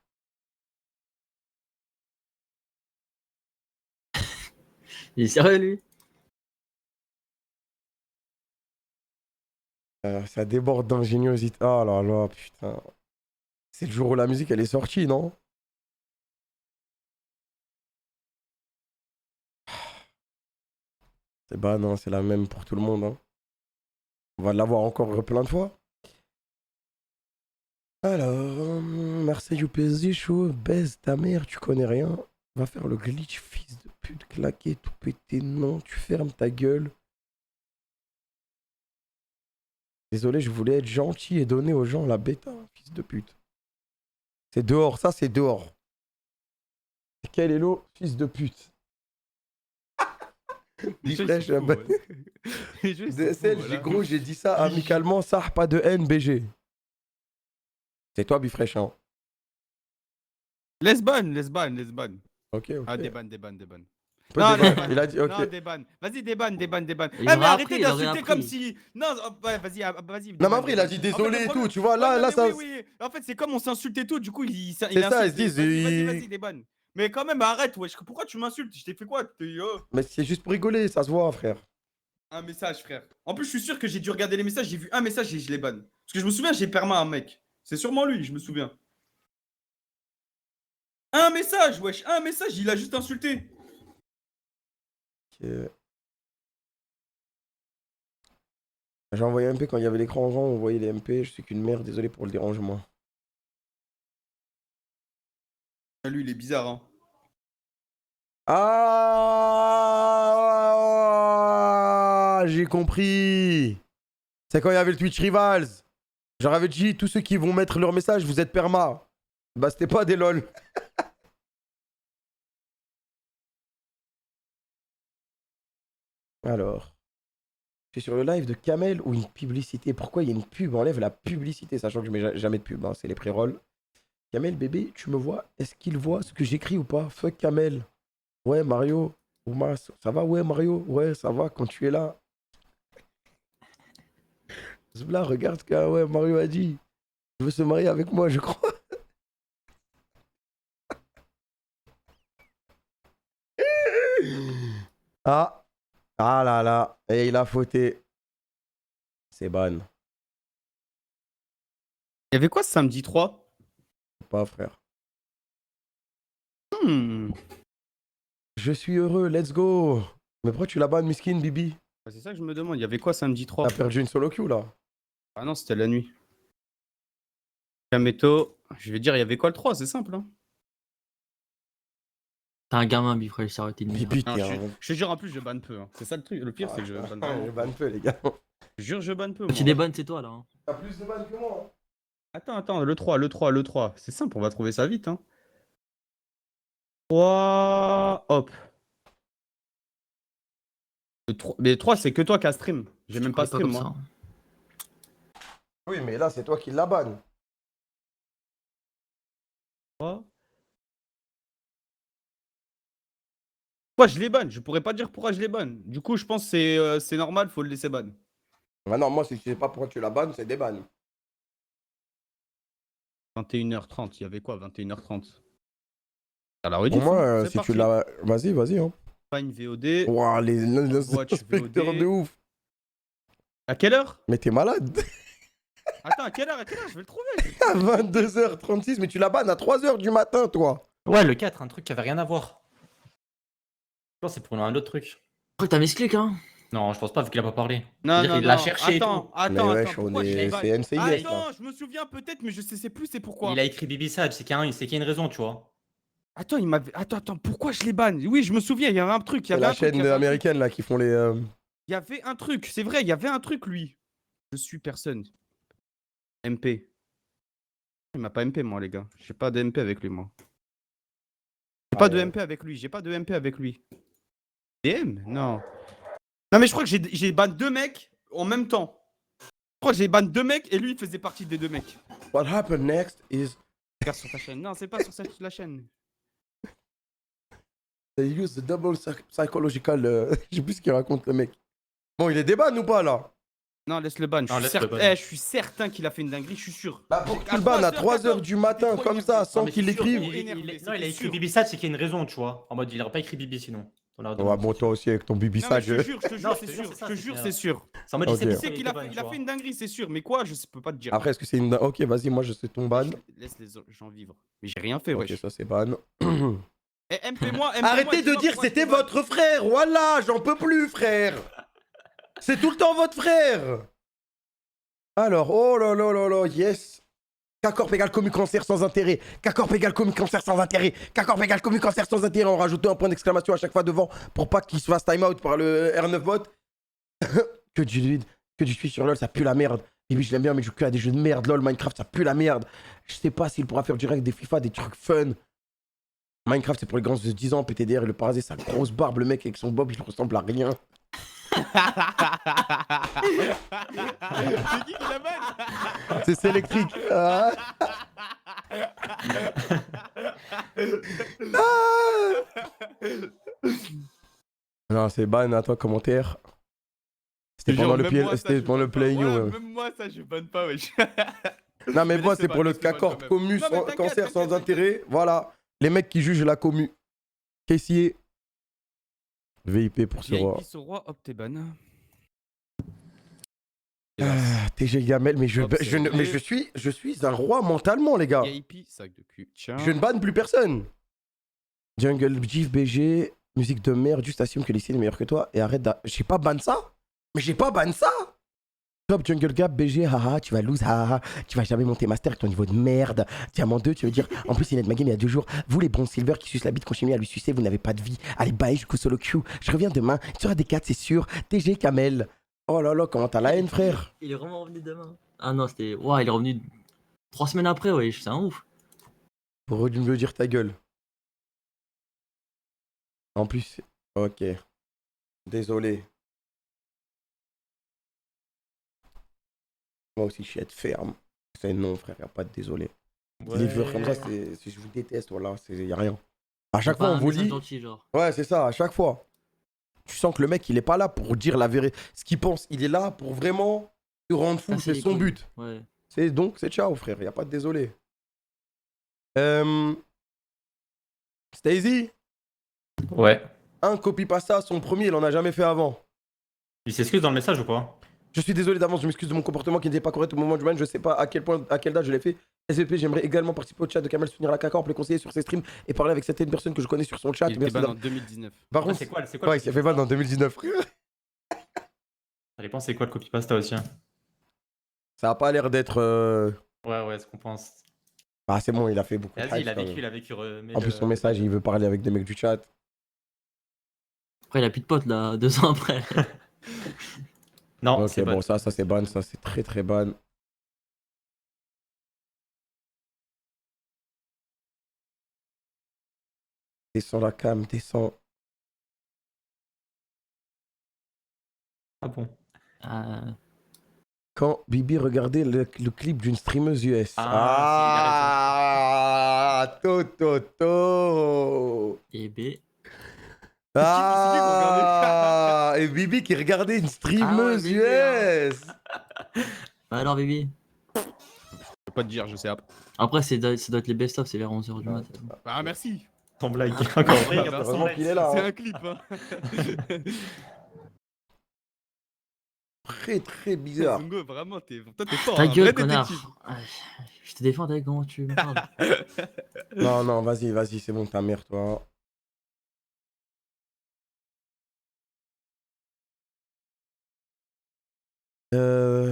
Il est sérieux, lui? Ça déborde d'ingéniosité. Oh là là, putain. C'est le jour où la musique elle est sortie, non? C'est bah non, c'est la même pour tout le monde. Hein. On va l'avoir encore plein de fois. Alors, Marseille ou PSG, chaud, baise ta mère, tu connais rien. Va faire le glitch, fils de pute, claquer, tout péter. Non, tu fermes ta gueule. Désolé, je voulais être gentil et donner aux gens la bêta, fils de pute. C'est dehors, ça c'est dehors. Quel hello, fils de pute. Bifresh, gros, j'ai dit ça amicalement, ça, pas de haine, BG. C'est toi, Bifresh, hein. Laisse ban. Ok, ok. Ah, des ban. Peu Non, débat. Il a dit, ok. Non, des ban. Vas-y, des ban. Il Ah, mais aurait arrêtez appris, il aurait d'insulter comme appris. si. Non, ouais, vas-y. Non, mais en vrai, il a dit désolé et tout, tu vois, là, ça. Oui. En fait, c'est comme on s'insulte et tout, du coup, il C'est ça, ils se insulte. disent. Vas-y, des ban. Mais quand même, arrête, wesh. Pourquoi tu m'insultes? Je t'ai fait quoi? Mais c'est juste pour rigoler, ça se voit, frère. Un message, frère. En plus, je suis sûr que j'ai dû regarder les messages. J'ai vu un message et je les banne. Parce que je me souviens, j'ai perma un mec. C'est sûrement lui, je me souviens. Un message, wesh. Un message, il a juste insulté. Ok. J'ai envoyé un MP quand il y avait l'écran en vent, on voyait les MP. Je suis qu'une merde, désolé pour le dérangement. Lui, il est bizarre, hein. Ah, j'ai compris. C'est quand il y avait le Twitch Rivals. J'aurais dit, tous ceux qui vont mettre leur message, vous êtes perma. Bah, c'était pas des lol. Alors. Je suis sur le live de Kamel ou une publicité. Pourquoi il y a une pub? Enlève la publicité, sachant que je mets jamais de pub, hein, c'est les pré-rolls. Kamel, bébé, tu me vois? Est-ce qu'il voit ce que j'écris ou pas? Fuck Kamel. Ouais, Mario. Oumas, ça va? Ouais, Mario. Ouais, ça va quand tu es là. Là, regarde ce que ouais, Mario a dit. Il veut se marier avec moi, je crois. Ah. Ah là là. Et il a fauté. C'est ban. Il y avait quoi ce samedi 3? Pas, frère. Je Je suis heureux, let's go. Mais pourquoi tu la bannes, Miskin, Bibi? C'est ça que je me demande. Il y avait quoi samedi 3? T'as perdu une solo queue, là. Ah non, c'était la nuit. Kameto, je vais dire, il y avait quoi le 3? C'est simple, hein. T'es un gamin, Bifresh, ça aurait été une merde. Bibi, Non, t'es je te jure, en plus, je banne peu. Hein. C'est ça le truc. Le pire, c'est que je banne Je peu. banne peu, les gars. Je jure, je banne peu. Tu moi. débannes, c'est toi, là. Hein. T'as plus de ban que moi. Attends, le 3. C'est simple, on va trouver ça vite. Hein. 3. Hop. Mais 3, c'est que toi qui as stream. J'ai même pas stream, comme moi. ça. Oui, mais là, c'est toi qui la banne. 3. Pourquoi je les banne? Je pourrais pas dire pourquoi je les banne. Du coup, je pense que c'est normal, faut le laisser ban. Maintenant, moi, si tu sais pas pourquoi tu la bannes, c'est des bannes. 21h30, il y avait quoi 21h30? À la rediff, Pour moi, hein, c'est si tu parti. l'as. Vas-y, hein. Pas une VOD. Ouah, les Watch inspecteurs VOD. de ouf. À quelle heure? Mais t'es malade. Attends, à quelle heure? Je vais le trouver. À 22h36, mais tu la bannes à 3h du matin, toi. Ouais, le 4, un truc qui avait rien à voir. Je pense que c'est pour un autre truc. Je crois que t'as misclick, hein. Non, je pense pas, vu qu'il a pas parlé. Non, C'est-à-dire non, qu'il l'a non. cherché et Attends, tout. Mais attends, wesh, attends. on Pourquoi je l'ai est. ban- C'est NCIS, là. Attends, je me souviens peut-être, mais je sais plus c'est pourquoi. Il a écrit Bibi Sage, c'est qu'il y a une raison, tu vois. Attends, il m'avait. Attends, pourquoi je les banne? Oui, je me souviens, il y avait un truc. Il y C'est avait la un truc, il chaîne y avait un truc. américaine, là, qui font les. Il y avait un truc, c'est vrai, il y avait un truc, lui. Je suis personne. MP. Il m'a pas MP, moi, les gars. J'ai pas de MP avec lui, moi. J'ai pas de MP avec lui. J'ai pas de MP avec lui. DM? Non. Non, mais je crois que j'ai ban 2 mecs en même temps. Je crois que j'ai ban 2 mecs et lui, il faisait partie des 2 mecs. What happened next is. Regarde sur ta chaîne. Non, c'est pas sur la chaîne. They use the double psychological. Je sais plus ce qu'il raconte, le mec. Bon, il est déban ou pas, là? Non, laisse le ban. Non, laisse le ban. Je suis certain qu'il a fait une dinguerie, je suis sûr. Bah, pour que tu le bannes à 3h du matin, comme ça, sans qu'il l'écrive. trop Non, énervé, il a c'était écrit sûr. Bibi Sage, c'est qu'il y a une raison, tu vois. En mode, il aurait pas écrit Bibi sinon. On aurait Ouais, demandé. bon, toi aussi, avec ton bibi Non, mais sage. je te jure, Non, c'est je te sûr. jure, c'est ça, Je te c'est jure, clair. c'est sûr. C'est en mode, Ok. il sait Tu pas sais qu'il qu'il est a, ban, il tu a vois. fait une dinguerie, c'est sûr. Mais quoi, je peux pas te dire. Après, est-ce que c'est une. Ok, vas-y, moi, je sais ton ban. Laisse les gens vivre. Mais j'ai rien fait, Ok, wesh. ça, c'est ban. Eh, MP-moi, Arrêtez de dire c'était votre frère, voilà, j'en peux plus, frère. C'est tout le temps votre frère. Alors, oh là là là là, yes. K-Corp égale commu cancer sans intérêt. K-Corp égale commu cancer sans intérêt. K-Corp égale commu cancer sans intérêt. On rajoute un point d'exclamation à chaque fois devant pour pas qu'il se fasse time out par le R9 bot. Que du vide, que du Twitch sur LoL, ça pue la merde. Bibi, je l'aime bien, mais je joue que à des jeux de merde. LoL, Minecraft, ça pue la merde. Je sais pas s'il pourra faire du règle des FIFA, des trucs fun. Minecraft, c'est pour les grands de 10 ans. PTDR, le parasite, sa grosse barbe, le mec avec son bob, il ressemble à rien. C'est qui la banne? C'est électrique. Ah. Non, c'est ban, attends, commentaire. C'était pendant le pied, c'était pendant le play new. Même moi, ça, je banne pas, wesh. Non, mais moi, laissez c'est ban, pour le laissez ban K-Corp quand même. commu, Non, mais t'inquiète, cancer sans t'inquiète, intérêt. Voilà. Les mecs qui jugent la commu. Caissier. VIP pour ce roi. VIP ce roi, hop, t'es ban. TG Gamel, mais Hop, c'est réglé. je suis un roi mentalement, les gars. VIP, sac de cul. Tiens. Je ne banne plus personne. Jungle, GIF, BG, musique de merde, juste assume que l'IC est meilleur que toi et arrête d'a... J'ai pas ban ça. Mais j'ai pas ban ça. Top Jungle Gap, BG, haha, tu vas lose, haha, tu vas jamais monter master avec ton niveau de merde. Diamant 2, tu veux dire, en plus il est de ma game il y a 2 jours. Vous les bronze silver qui sucent la bite qu'on chimie à lui sucer, vous n'avez pas de vie. Allez, bye, je solo Q. Je reviens demain, tu auras des 4, c'est sûr. TG Kamel. Oh là là, comment t'as la haine, frère? Il est vraiment revenu demain. Ah non, c'était. Ouah, il est revenu 3 semaines après, ouais, c'est un ouf. Pour me dire ta gueule. En plus, ok. Désolé. Moi aussi, je suis être ferme. C'est non, frère, y a pas de désolé. Les viewers comme ça, c'est je vous déteste, voilà, y a rien. À chaque fois, on vous lit. Gentil, genre. Ouais, c'est ça, à chaque fois. Tu sens que le mec, il est pas là pour dire la vérité. Ce qu'il pense, il est là pour vraiment te rendre fou, Casser c'est les son couilles. but. Ouais. Donc, c'est ciao, frère, y a pas de désolé. Stacy, Ouais. copie pas ça, son premier, il en a jamais fait avant. Il s'excuse dans le message ou pas? Je suis désolé d'avance, je m'excuse de mon comportement qui n'était pas correct au moment du ban, je sais pas à quelle date je l'ai fait. SVP, j'aimerais également participer au chat de Kamel, soutenir la K-Corp, le conseiller sur ses streams et parler avec certaines personnes que je connais sur son chat. Il était Merci ban d'avoir- en 2019. Par Ouais, contre, c'est quoi ouais, il s'est fait ban en 2019, frère. Ça dépend, c'est quoi le copy-pasta aussi, hein. Ça a pas l'air d'être. Ouais, ce qu'on pense. Ah, c'est bon, il a fait beaucoup de Vas-y, hype, quand même. il a vécu. remets En plus, le- son message, il veut parler avec des mecs du chat. Après, il a plus de potes là, 2 ans après. Non, Ok, c'est bon, bon. ça c'est ban, ça c'est très très ban. Descends la cam, descends. Ah bon. Quand Bibi regardait le clip d'une streameuse US. Ah, Ah, Toto. Et B. Ah, et Bibi qui regardait une streameuse Ah ouais, Bibi, US. Bah alors, Bibi. peux pas te dire, je sais. Après, ça doit être les best-of, c'est vers 11h du matin. Ah, merci. Ton blague. Encore vrai, Ah, regarde bah, son heureusement live. qu'il est là. C'est Hein. un clip. Hein. Très très bizarre. Zungo, vraiment, toi, t'es fort. Ta Un gueule, vrai connard. détective. Ah, je te défends, t'as comment tu me parles. Non, non, vas-y, c'est bon, ta mère, toi.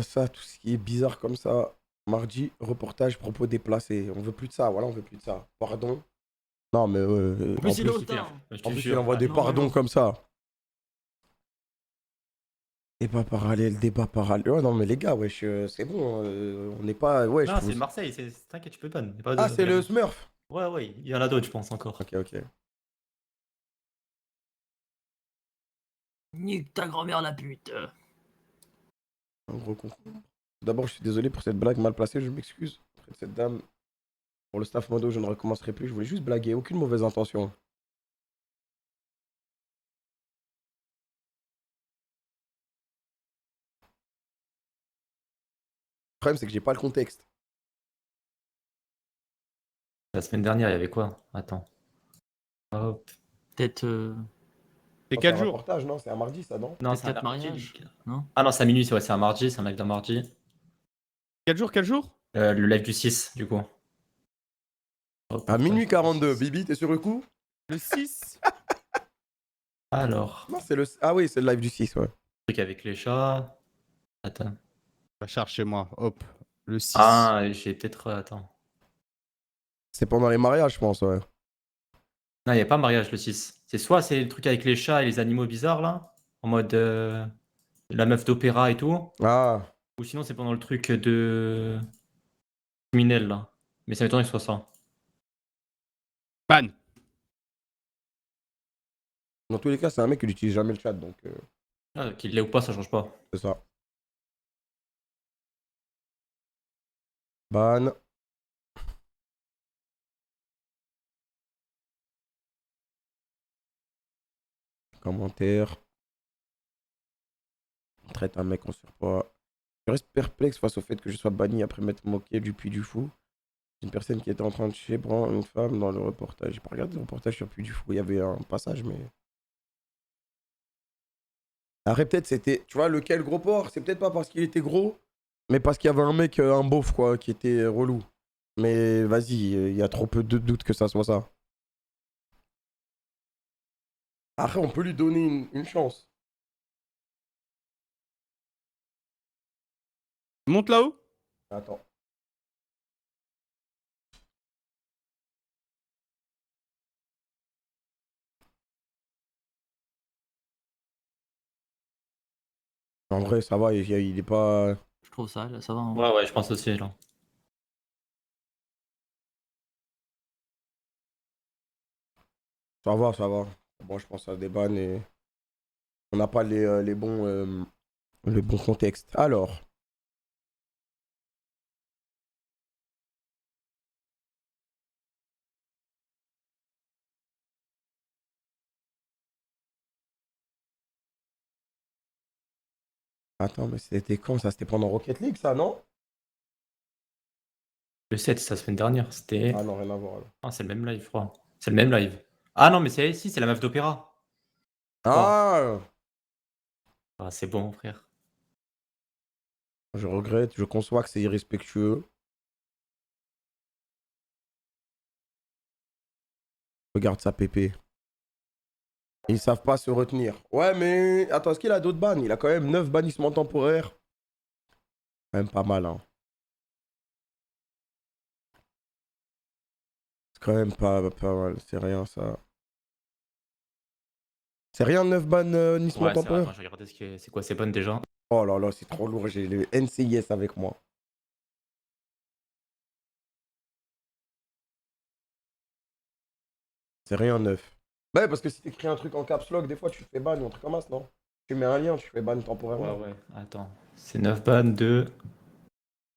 Ça, tout ce qui est bizarre comme ça. Mardi, reportage, propos déplacés. On veut plus de ça, voilà, on veut plus de ça. Pardon. Non, mais En plus, il est autant. Je en te plus, il jure. envoie des non, pardons non. comme ça. Débat parallèle. Ouais, non, mais les gars, wesh, c'est bon. On n'est pas. Ouais, Non, c'est Marseille, t'inquiète, tu peux pas. Ah, c'est le Smurf. Ouais, ouais, il y en a d'autres, je pense, encore. Ok. Nique ta grand-mère, la pute. Un gros con. D'abord, je suis désolé pour cette blague mal placée, je m'excuse auprès de cette dame. Pour le staff modo, je ne recommencerai plus. Je voulais juste blaguer, aucune mauvaise intention. Le problème, c'est que j'ai pas le contexte. La semaine dernière, il y avait quoi? Attends. Hop. Peut-être C'est Non, quel un jour? reportage, non? C'est un mardi, ça, non? Non, c'est un peut-être mardi. mariage, non? Ah non, c'est à minuit, c'est un mardi, c'est un live d'un mardi. Quel jour? Le live du 6, du coup. À Reportage minuit du 42. 6. Bibi, t'es sur le coup? Le 6. Alors, Non, c'est le. Ah oui, c'est le live du 6, ouais. truc avec les chats. Attends. Bah, charge chez moi. Hop. Le 6. Ah, j'ai peut-être. Attends. C'est pendant les mariages, je pense, ouais. Non, il n'y a pas mariage le 6. C'est soit c'est le truc avec les chats et les animaux bizarres, là. En mode la meuf d'opéra et tout. Ah. Ou sinon, c'est pendant le truc de. Criminel, là. Mais ça m'étonnerait que ce soit ça. Ban. Dans tous les cas, c'est un mec qui n'utilise jamais le chat, donc Ah, qu'il l'ait ou pas, ça change pas. c'est ça. Ban. Commentaire. On traite un mec en surpoids. Je reste perplexe face au fait que je sois banni après m'être moqué du Puy du Fou. Une personne qui était en train de tuer une femme dans le reportage. J'ai pas regardé le reportage sur Puy du Fou. Il y avait un passage, mais. Après, peut-être c'était. Tu vois, lequel gros porc? C'est peut-être pas parce qu'il était gros, mais parce qu'il y avait un mec, un beauf, quoi, qui était relou. Mais vas-y, il y a trop peu de doutes que ça soit ça. Après, on peut lui donner une chance. Monte là-haut. Attends. En vrai, ça va, il est pas. Je trouve ça, là, ça va. Hein. Ouais, ouais, je pense aussi, là. Ça va, ça va. Bon, je pense à des bannes et. On n'a pas les bons contextes. Alors. Attends, mais c'était quand ça? C'était pendant Rocket League, ça, non? Le 7, c'est la semaine dernière. C'était. Ah non, rien à voir. Alors. Ah, c'est le même live, je crois. C'est le même live. Ah non, mais c'est si, c'est la meuf d'opéra. Ah! Ah, c'est bon, frère. Je regrette, je conçois que c'est irrespectueux. Regarde ça, Pépé. Ils savent pas se retenir. Ouais, mais attends, est-ce qu'il a d'autres bans? Il a quand même 9 bannissements temporaires. Quand même pas mal, hein. C'est quand même pas mal. C'est rien, ça. C'est rien, 9 bannissements Ouais, c'est temporaires? attends, je vais regarder c'est quoi, c'est bonne déjà. Oh là là, c'est trop lourd. J'ai le NCIS avec moi. C'est rien, 9. Ouais, parce que si t'écris un truc en caps lock, des fois tu fais ban ou un truc comme ça, non? Tu mets un lien, tu fais ban temporairement. Ouais, ouais, attends. C'est 9 ban, 2.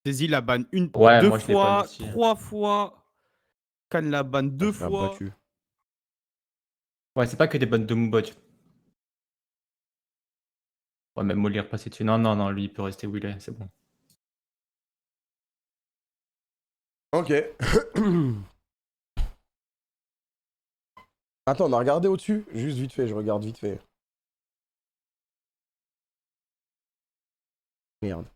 Saisis la banne Ouais, deux moi, je l'ai ban fois, aussi. 3 fois. Canne la banne 2 Je l'ai fois. battu. Ouais, c'est pas que des bonnes de Moobot. Ouais, même Molly est repassé dessus. Non, non, non, lui, il peut rester où il est, c'est bon. Ok. Attends, on a regardé au-dessus? Juste vite fait, je regarde vite fait. Merde.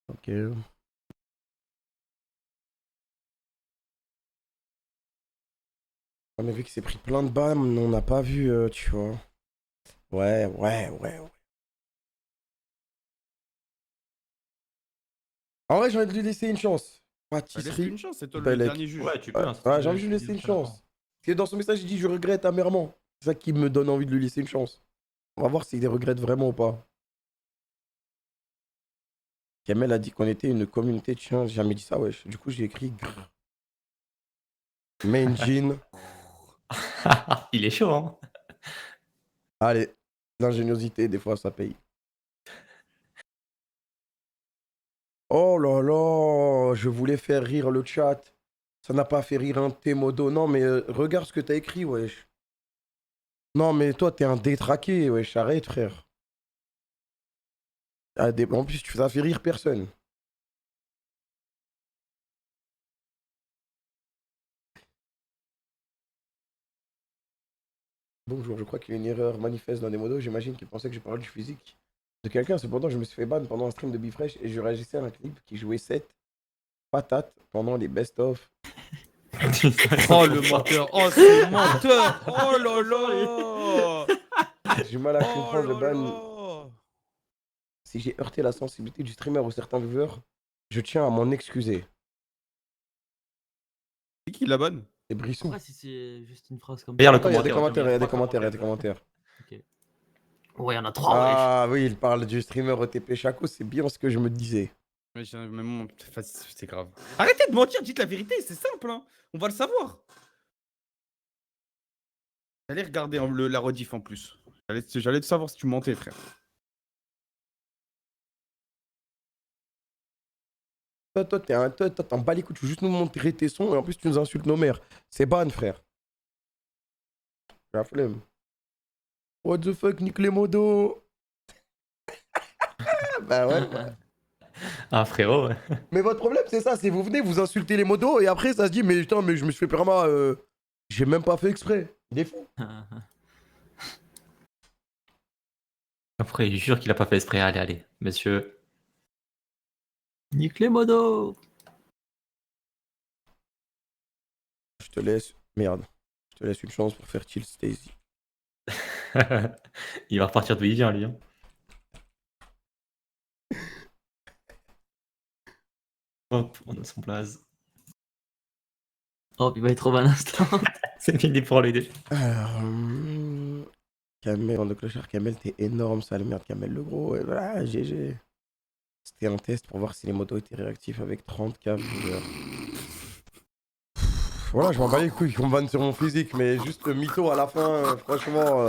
Ok. Ah, mais vu qu'il s'est pris plein de balles, on n'a pas vu, tu vois. Ouais. En vrai, j'ai envie de lui laisser une chance. Bah, laisse-lui Pâtisserie, une chance, c'est toi le Belek. dernier juge. Ouais, tu peux. Ouais, Hein, si ouais, tu j'ai veux, envie de si lui tu laisser dis une ça à la chance. fin. Parce que dans son message, il dit je regrette amèrement. C'est ça qui me donne envie de lui laisser une chance. On va voir s'il les regrette vraiment ou pas. Kamel a dit qu'on était une communauté de chiens. J'ai jamais dit ça, wesh. Du coup, j'ai écrit grrr. Main jean. Il est chaud, hein. Allez, l'ingéniosité, des fois, ça paye. Oh là là, je voulais faire rire le chat. Ça n'a pas fait rire un T-modo. Non, mais regarde ce que t'as écrit, wesh. Non, mais toi, t'es un détraqué, wesh. Arrête, frère. Ah, en plus, ça fait rire personne. Bonjour, je crois qu'il y a une erreur manifeste dans des modos. J'imagine qu'il pensait que je parlais du physique de quelqu'un. Cependant, je me suis fait ban pendant un stream de Bifresh et je réagissais à un clip qui jouait 7 patates pendant les best-of. Oh le menteur, oh c'est menteur, oh là là, J'ai du mal à oh comprendre le là ban. là. Si j'ai heurté la sensibilité du streamer ou certains viewers, je tiens à m'en excuser. C'est qui la bonne? C'est Brissou. Après, si c'est juste une phrase comme Regarde ça. le Il y a des commentaire, commentaires, il y a des trois commentaires, il y a des commentaires. Ok. Ouais, il y en a 3, wesh. Ah oui, il parle du streamer OTP Chaco, c'est bien ce que je me disais. Mais c'est grave. Arrêtez de mentir, dites la vérité, c'est simple, hein. On va le savoir. J'allais regarder la rediff en plus. J'allais te savoir si tu mentais, frère. Toi, t'en bats les couilles, tu veux juste nous montrer tes sons et en plus tu nous insultes nos mères. C'est ban, frère. J'ai la flemme. What the fuck, nique les modos. Bah ouais. Ah, frérot. Ouais. Mais votre problème, c'est ça, c'est vous venez, vous insultez les modos et après ça se dit, mais putain, mais je me suis fait perma, j'ai même pas fait exprès. Il est fou. Après, il jure qu'il a pas fait exprès. Allez, monsieur. Nique les modos. Je te laisse. Merde. Je te laisse une chance pour faire chill Stacy. Il va repartir d'où il vient, lui. Hein. Hop, on a son place. Oh, il va être trop un instant. C'est fini pour lui déjà. Alors, Kamel, en de clochard, Kamel, t'es énorme, sale merde, Kamel le gros. Et voilà, GG. C'était un test pour voir si les motos étaient réactifs avec 30K viewers. Voilà, je m'en bats les couilles qu'on me vanne sur mon physique, mais juste le mytho à la fin, franchement.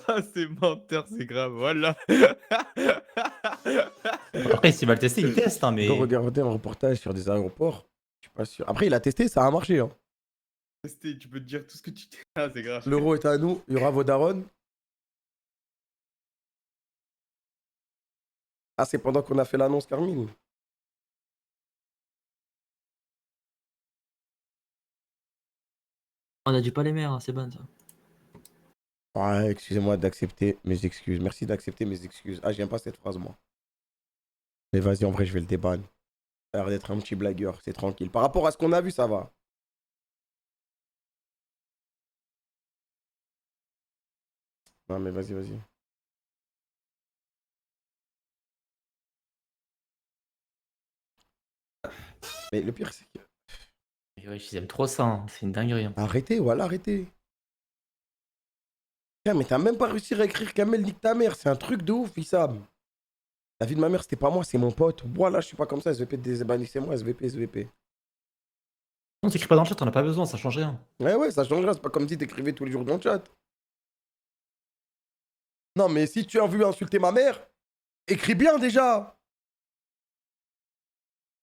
Ah, c'est menteur, c'est grave, voilà. Après, s'il va le tester, il teste, hein, Je mais. dois regarder un reportage sur des aéroports. Je suis pas sûr. Après, il a testé, ça a marché. Hein. Tu peux te dire tout ce que tu... Ah, c'est grave. L'euro est à nous, il y aura vos darons. Ah, c'est pendant qu'on a fait l'annonce, Carmine. On a dit pas les mères, hein, c'est bon ça. Ouais, excusez-moi d'accepter mes excuses. Merci d'accepter mes excuses. Ah, j'aime pas cette phrase, moi. Mais vas-y, en vrai, je vais le déban. Ça a l'air d'être un petit blagueur, c'est tranquille. Par rapport à ce qu'on a vu, ça va. Non, mais vas-y. Mais le pire, c'est que... Ouais, ils aiment trop ça, hein. C'est une dinguerie. Hein. Arrêtez, voilà, arrêtez. Tiens, mais t'as même pas réussi à écrire Kamel nique ta mère. C'est un truc de ouf, Issam. La vie de ma mère, c'était pas moi, c'est mon pote. Voilà, je suis pas comme ça. SVP c'est moi, SVP. Non, t'écris pas dans le chat, t'en as pas besoin, ça change rien. Ouais, ça changerait. C'est pas comme si t'écrivais tous les jours dans le chat. Non, mais si tu as vu insulter ma mère, écris bien déjà.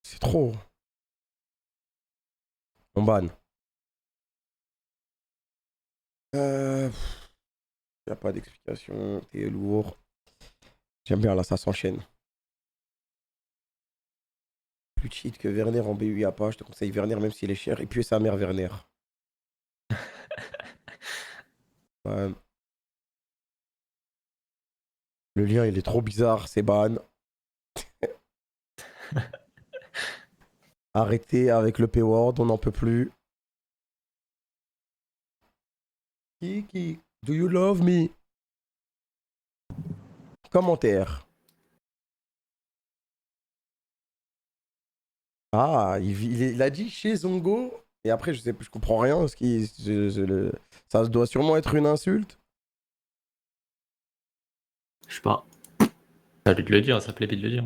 C'est trop. On banne. Y a pas d'explication, t'es lourd. J'aime bien là, ça s'enchaîne. Plus cheat que Werner en BU, y a pas. Je te conseille Werner même s'il est cher. Et puis sa mère Werner. Ouais. Le lien il est trop bizarre, c'est ban. Arrêtez avec le P-word, on n'en peut plus. Kiki, do you love me? Commentaire. Ah, il a dit chez Zongo. Et après, je sais plus, je comprends rien. Parce qu'il, ça doit sûrement être une insulte. Je sais pas. Ça lui de le dire, ça plaît de le dire.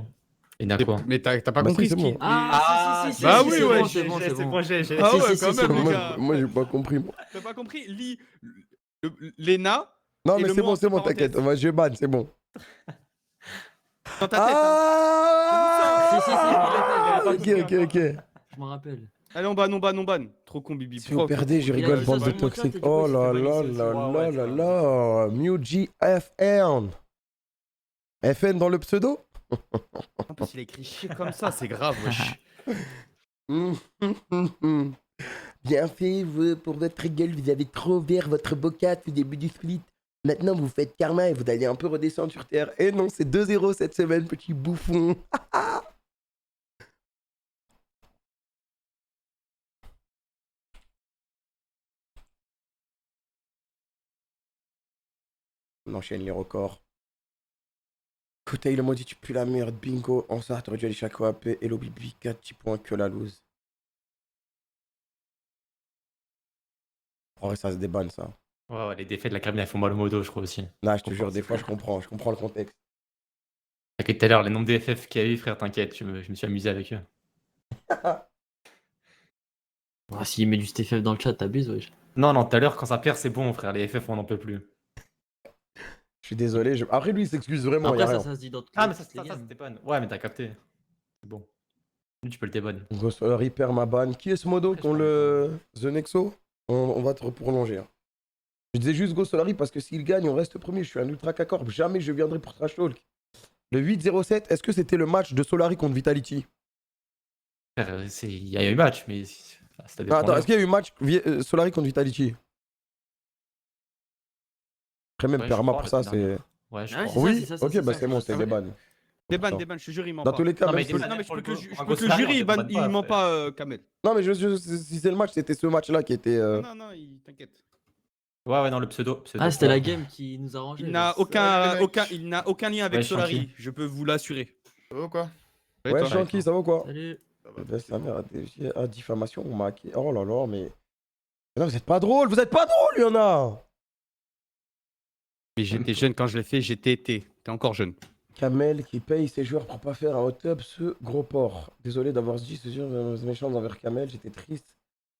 Et d'un quoi? Mais t'as pas Bah compris si, ce c'est qu'il. bon. Ah, si, Bah si, oui, c'est ouais, bon, c'est bon, c'est bon. j'ai. Ah ouais, Si, si, quand si, même, c'est les bon. gars. Moi, j'ai pas compris. Moi. T'as pas compris? Lis l'ENA Non, et mais le c'est mot bon, entre c'est bon, parenthèses. t'inquiète. Moi, je ban, c'est bon. Dans ta tête. Hein. Si, si, Ah, il ok, ok, ok. Je m'en rappelle. Allez, on banne. Trop con, Bibi. Si vous perdez, je Il a rigole, dit bande ça de sur mon chat, toxiques. et du coup, Oh il s'est là fait là baniser aussi. là Ouais, là ouais, là tu là. Muji FN. FN dans le pseudo? En plus, il a écrit chier comme ça, c'est grave, wesh. Bien fait, vous, pour votre gueule, vous avez trop ouvert votre bocat au début du split. Maintenant, vous faites karma et vous allez un peu redescendre sur terre. Et non, c'est 2-0 cette semaine, petit bouffon. On enchaîne les records. Koutei le maudit, tu pues la merde. Bingo. En ça, t'aurais dû aller chaque AP. Hello Bibi, 4 petits points que la loose. En vrai, ça se débanne, ça. Ouais, les défaites de la cabine, elles font mal au modo, je crois aussi. Là, je te jure, des fois, je comprends le contexte. T'inquiète, tout à l'heure, les nombres de FF qu'il y a eu, frère, t'inquiète, je me suis amusé avec eux. Ah, s'il met du STFF dans le chat, t'abuses, wesh. Non, tout à l'heure, quand ça perd, c'est bon, frère, les FF, on n'en peut plus. Je suis désolé. Après, lui, il s'excuse vraiment, y Après, a ça, rien. ça se dit dans toutes Ah, les mais ça games. c'était ban. Ouais, mais t'as capté. C'est bon. Lui, tu peux le déban. Ghost Reaper ma ban. Qui est ce modo Après, qu'on je le. The Nexo on va te prolonger. Hein. Je disais juste Ghost Solari parce que s'il gagne, on reste premier. Je suis un ultra K-Corp. Jamais je viendrai pour Trash Talk. Le 8-0-7, est-ce que c'était le match de Solari contre Vitality? Frère, il y a eu match, mais ça dépend. Attends, est-ce qu'il y a eu match Solari contre Vitality? Après, même Ouais, je Perma crois, pour ça, la c'est. dernière. Ouais, je Ah ouais, crois. c'est Oui, ça, ok, bah c'est bon, c'est ça. des ban. Débanne, je te jure, il ment Dans pas. tous les cas, Non, même mais si- débanne. Non, mais je Pour peux le te le coup, ju- un je peux Ghost te le Solari, jurer, on te banne il pas, ment frère. pas, Kamel. Non, mais si c'est le match, c'était ce match-là qui était. Non, t'inquiète. Ouais, non, le pseudo. Ah, c'était la game qui nous arrangeait. Il n'a il n'a aucun lien avec Ouais, Solari, Shanky. je peux vous l'assurer. Oh quoi? Ouais, Ouais, toi. Shanky, ça va quoi? Salut. Ça va, Eh ben, sa mère a diffamation, on m'a hacké. Oh là là, mais. Non, vous êtes pas drôle, il y en a! Mais j'étais jeune quand je l'ai fait, t'es encore jeune. Kamel qui paye ses joueurs pour pas faire un hot tub, ce gros porc. Désolé d'avoir dit ce genre de méchants envers Kamel, j'étais triste.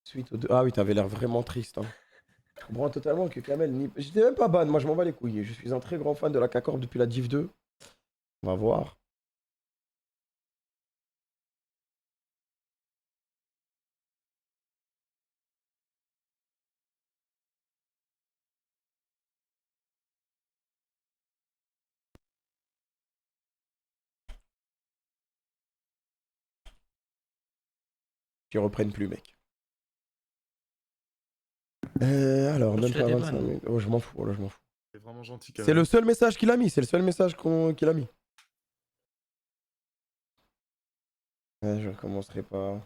Suite aux deux. Ah oui, t'avais l'air vraiment triste. Hein. Je comprends totalement que Kamel. J'étais même pas ban, moi je m'en bats les couilles. Je suis un très grand fan de la K-Corp depuis la Div 2. On va voir. Qui reprennent plus, mec. Alors, Je même te pas la 25 débanne. minutes. Oh, je m'en fous, oh là, je m'en fous. C'est vraiment gentil. C'est le seul message qu'il a mis, c'est le seul message qu'il a mis. Ouais, je recommencerai pas.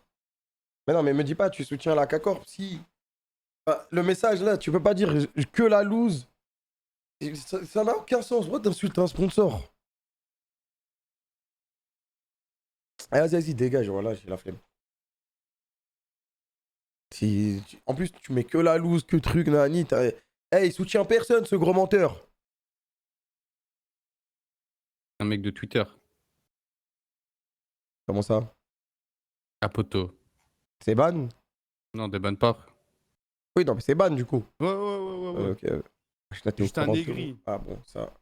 Mais non, mais me dis pas, tu soutiens la K-Corp si. Bah, le message là, tu peux pas dire que la loose. Ça n'a aucun sens. Pourquoi t'insultes un sponsor? Allez, vas-y, dégage, voilà, j'ai la flemme. En plus, tu mets que la loose, que truc, nani. Hey, il soutient personne, ce gros menteur. Un mec de Twitter. Comment ça? Capoto. C'est ban? Non, débanne pas. Oui, non, mais c'est ban du coup. Ouais. Ok. Je t'ai Juste un aigri. Ah bon, ça.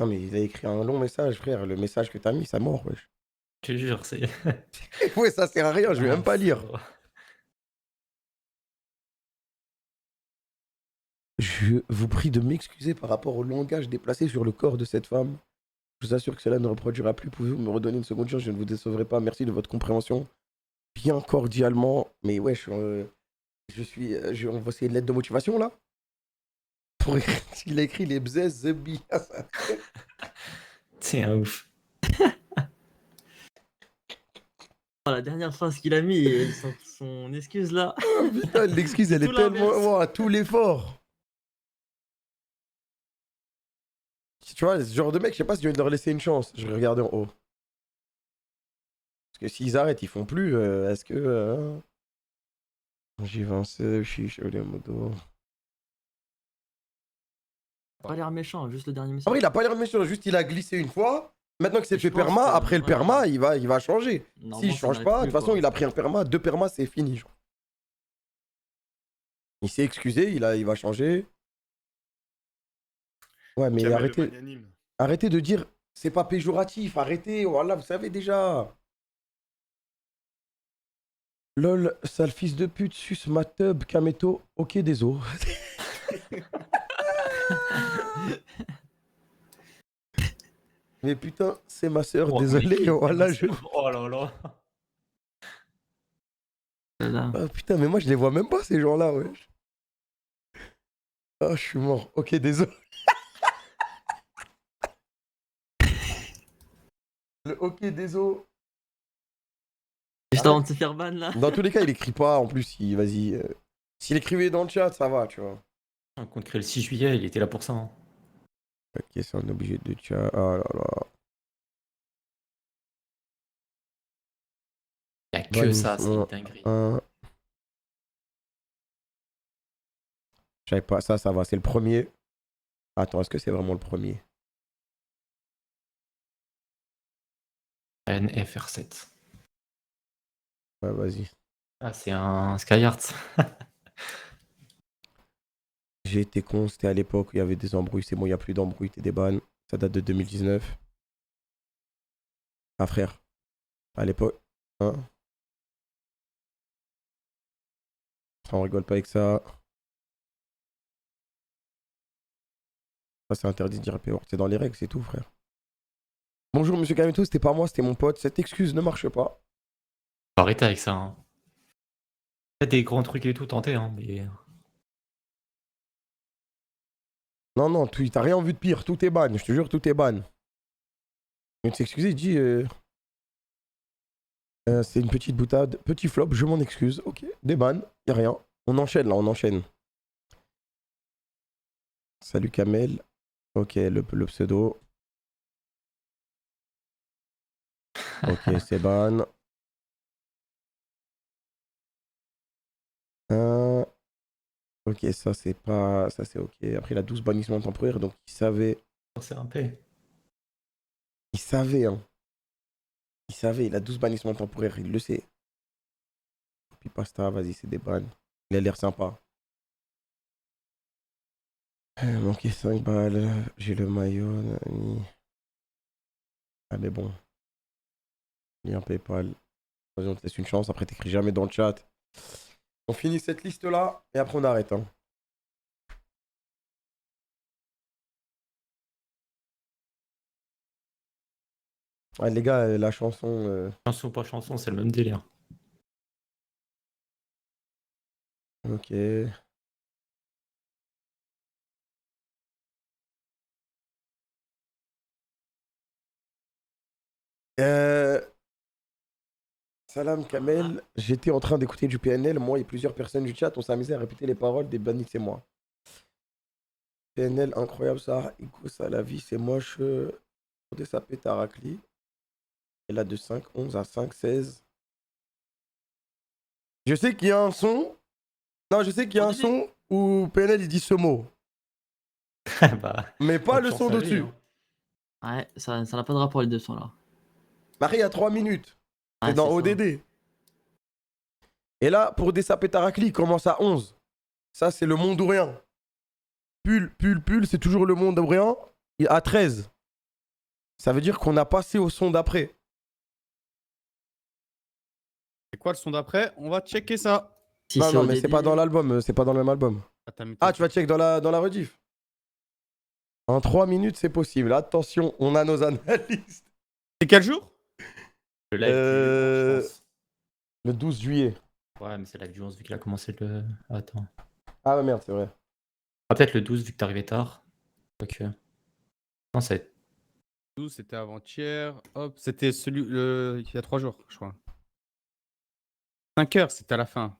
Non, mais il a écrit un long message, frère. Le message que t'as mis, ça mort, wesh. Je te jure, c'est. Ouais, ça sert à rien, je vais même pas lire. Je vous prie de m'excuser par rapport au langage déplacé sur le corps de cette femme. Je vous assure que cela ne reproduira plus. Pouvez-vous me redonner une seconde chance? Je ne vous décevrai pas. Merci de votre compréhension. Bien cordialement. Mais ouais, on voit ces lettres de motivation là. Il a écrit les bzaises, the bias. C'est un ouf. Oh, la dernière phrase qu'il a mis, et son excuse là. Putain, l'excuse, elle est Tout tellement. l'inverse. Oh, à tout l'effort. Tu vois, ce genre de mec, je sais pas si je vais leur laisser une chance. Je vais regarder en haut. Parce que s'ils arrêtent, ils font plus. Est-ce que. J'ai avancé, chiche, les motos. Pas l'air méchant, juste le dernier message. Après, il a pas l'air méchant, juste il a glissé une fois. Maintenant que c'est Je fait pense perma, que- après le voilà. perma, il va changer. Normalement, S'il ça change n'arrête pas, de plus, toute façon, quoi. il a pris un perma. 2 permas, c'est fini. Genre. Il s'est excusé, il va changer. Ouais, mais Kamel le arrêtez, magnanime. arrêtez de dire c'est pas péjoratif. Arrêtez, voilà, vous savez déjà. Lol, sale fils de pute, sus ma tub, Kameto, ok, désolé. Mais putain, c'est ma soeur, Oh, désolé, mais- voilà, je... Oh là là. Là. Ah putain, mais moi je les vois même pas ces gens-là, wesh. Ah, je suis mort. Ok, désolé. Le ok, désolé. Juste avant de se faire ban là. Dans tous les cas, il écrit pas, en plus, vas-y. S'il écrivait dans le chat, ça va, tu vois. Quand on crée le 6 juillet, il était là pour ça. Hein. Ok, c'est un obligé de chat. Oh là là. Il n'y a que Ouais, ça, c'est ouais. une dinguerie. Je savais pas, ça va, c'est le premier. Attends, est-ce que c'est vraiment le premier? NFR7. Ouais, vas-y. Ah, c'est un Skyheart. J'ai été con, c'était à l'époque où il y avait des embrouilles. C'est bon, il n'y a plus d'embrouilles, t'es des bannes. Ça date de 2019. Ah frère, à l'époque. Hein? Ça, on rigole pas avec ça. Ça, c'est interdit de dire PO. C'est dans les règles, c'est tout, frère. Bonjour, monsieur Kameto, c'était pas moi, c'était mon pote. Cette excuse ne marche pas. Faut arrêter avec ça. Hein. Faites des grands trucs et tout, tentez. Hein, mais... Non, non, t'as rien vu de pire. Tout est ban, je te jure, tout est ban. Il s'excuser, il dit. C'est une petite boutade. Petit flop, je m'en excuse. Ok, des bans, y'a rien. On enchaîne là, on enchaîne. Salut Kamel. Ok, le pseudo. Ok, c'est ban. Ok, ça c'est pas. Ça c'est ok. Après, il a 12 bannissements temporaires, donc il savait. C'est un P. Il savait, hein. Il savait, il a 12 bannissements temporaires, il le sait. Puis pasta, vas-y, c'est des bans. Il a l'air sympa. Manqué 5 balles. J'ai le maillot. Nani. Ah, mais bon. Lien PayPal. Vas-y, on te laisse une chance. Après, t'écris jamais dans le chat. On finit cette liste-là et après, on arrête. Hein. Ouais, les gars, la chanson. Chanson ou pas chanson, c'est le même délire. Ok. Salam Kamel, j'étais en train d'écouter du PNL, moi et plusieurs personnes du chat, on s'amusait à répéter les paroles des bannis, c'est moi. PNL, incroyable ça, Ico, ça, la vie, c'est moche. Pour des sapés, Tarakli. Et là, de 5, 11 à 5, 16. Je sais qu'il y a un son. Non, je sais qu'il y a un son où PNL il dit ce mot. Bah, Mais pas bonne le chance son à lui, dessus. hein. Ouais, ça n'a pas de rapport les deux sons là. Après, il y a 3 minutes. C'est Ouais, dans ça. ODD. Et là, pour des sapés Tarakli, il commence à 11. Ça, c'est le monde ou rien. Pull, c'est toujours le monde ou rien. Et à 13. Ça veut dire qu'on a passé au son d'après. C'est quoi le son d'après? On va checker ça. Si Non, c'est non, ODD, mais c'est pas dans l'album, c'est pas dans le même album. Ah, tu vas check dans la rediff. En 3 minutes, c'est possible. Attention, on a nos analystes. C'est quel jour? Le live du 11, je pense. Le 12 juillet. Ouais, mais c'est le live du 11 vu qu'il a commencé le. Attends. Ah ouais, merde, c'est vrai. Ah, peut-être le 12 vu que t'es arrivé tard. Ok. Non, ça va être. 12, c'était avant-hier. Hop, c'était celui il y a 3 jours, je crois. 5 heures, c'était à la fin.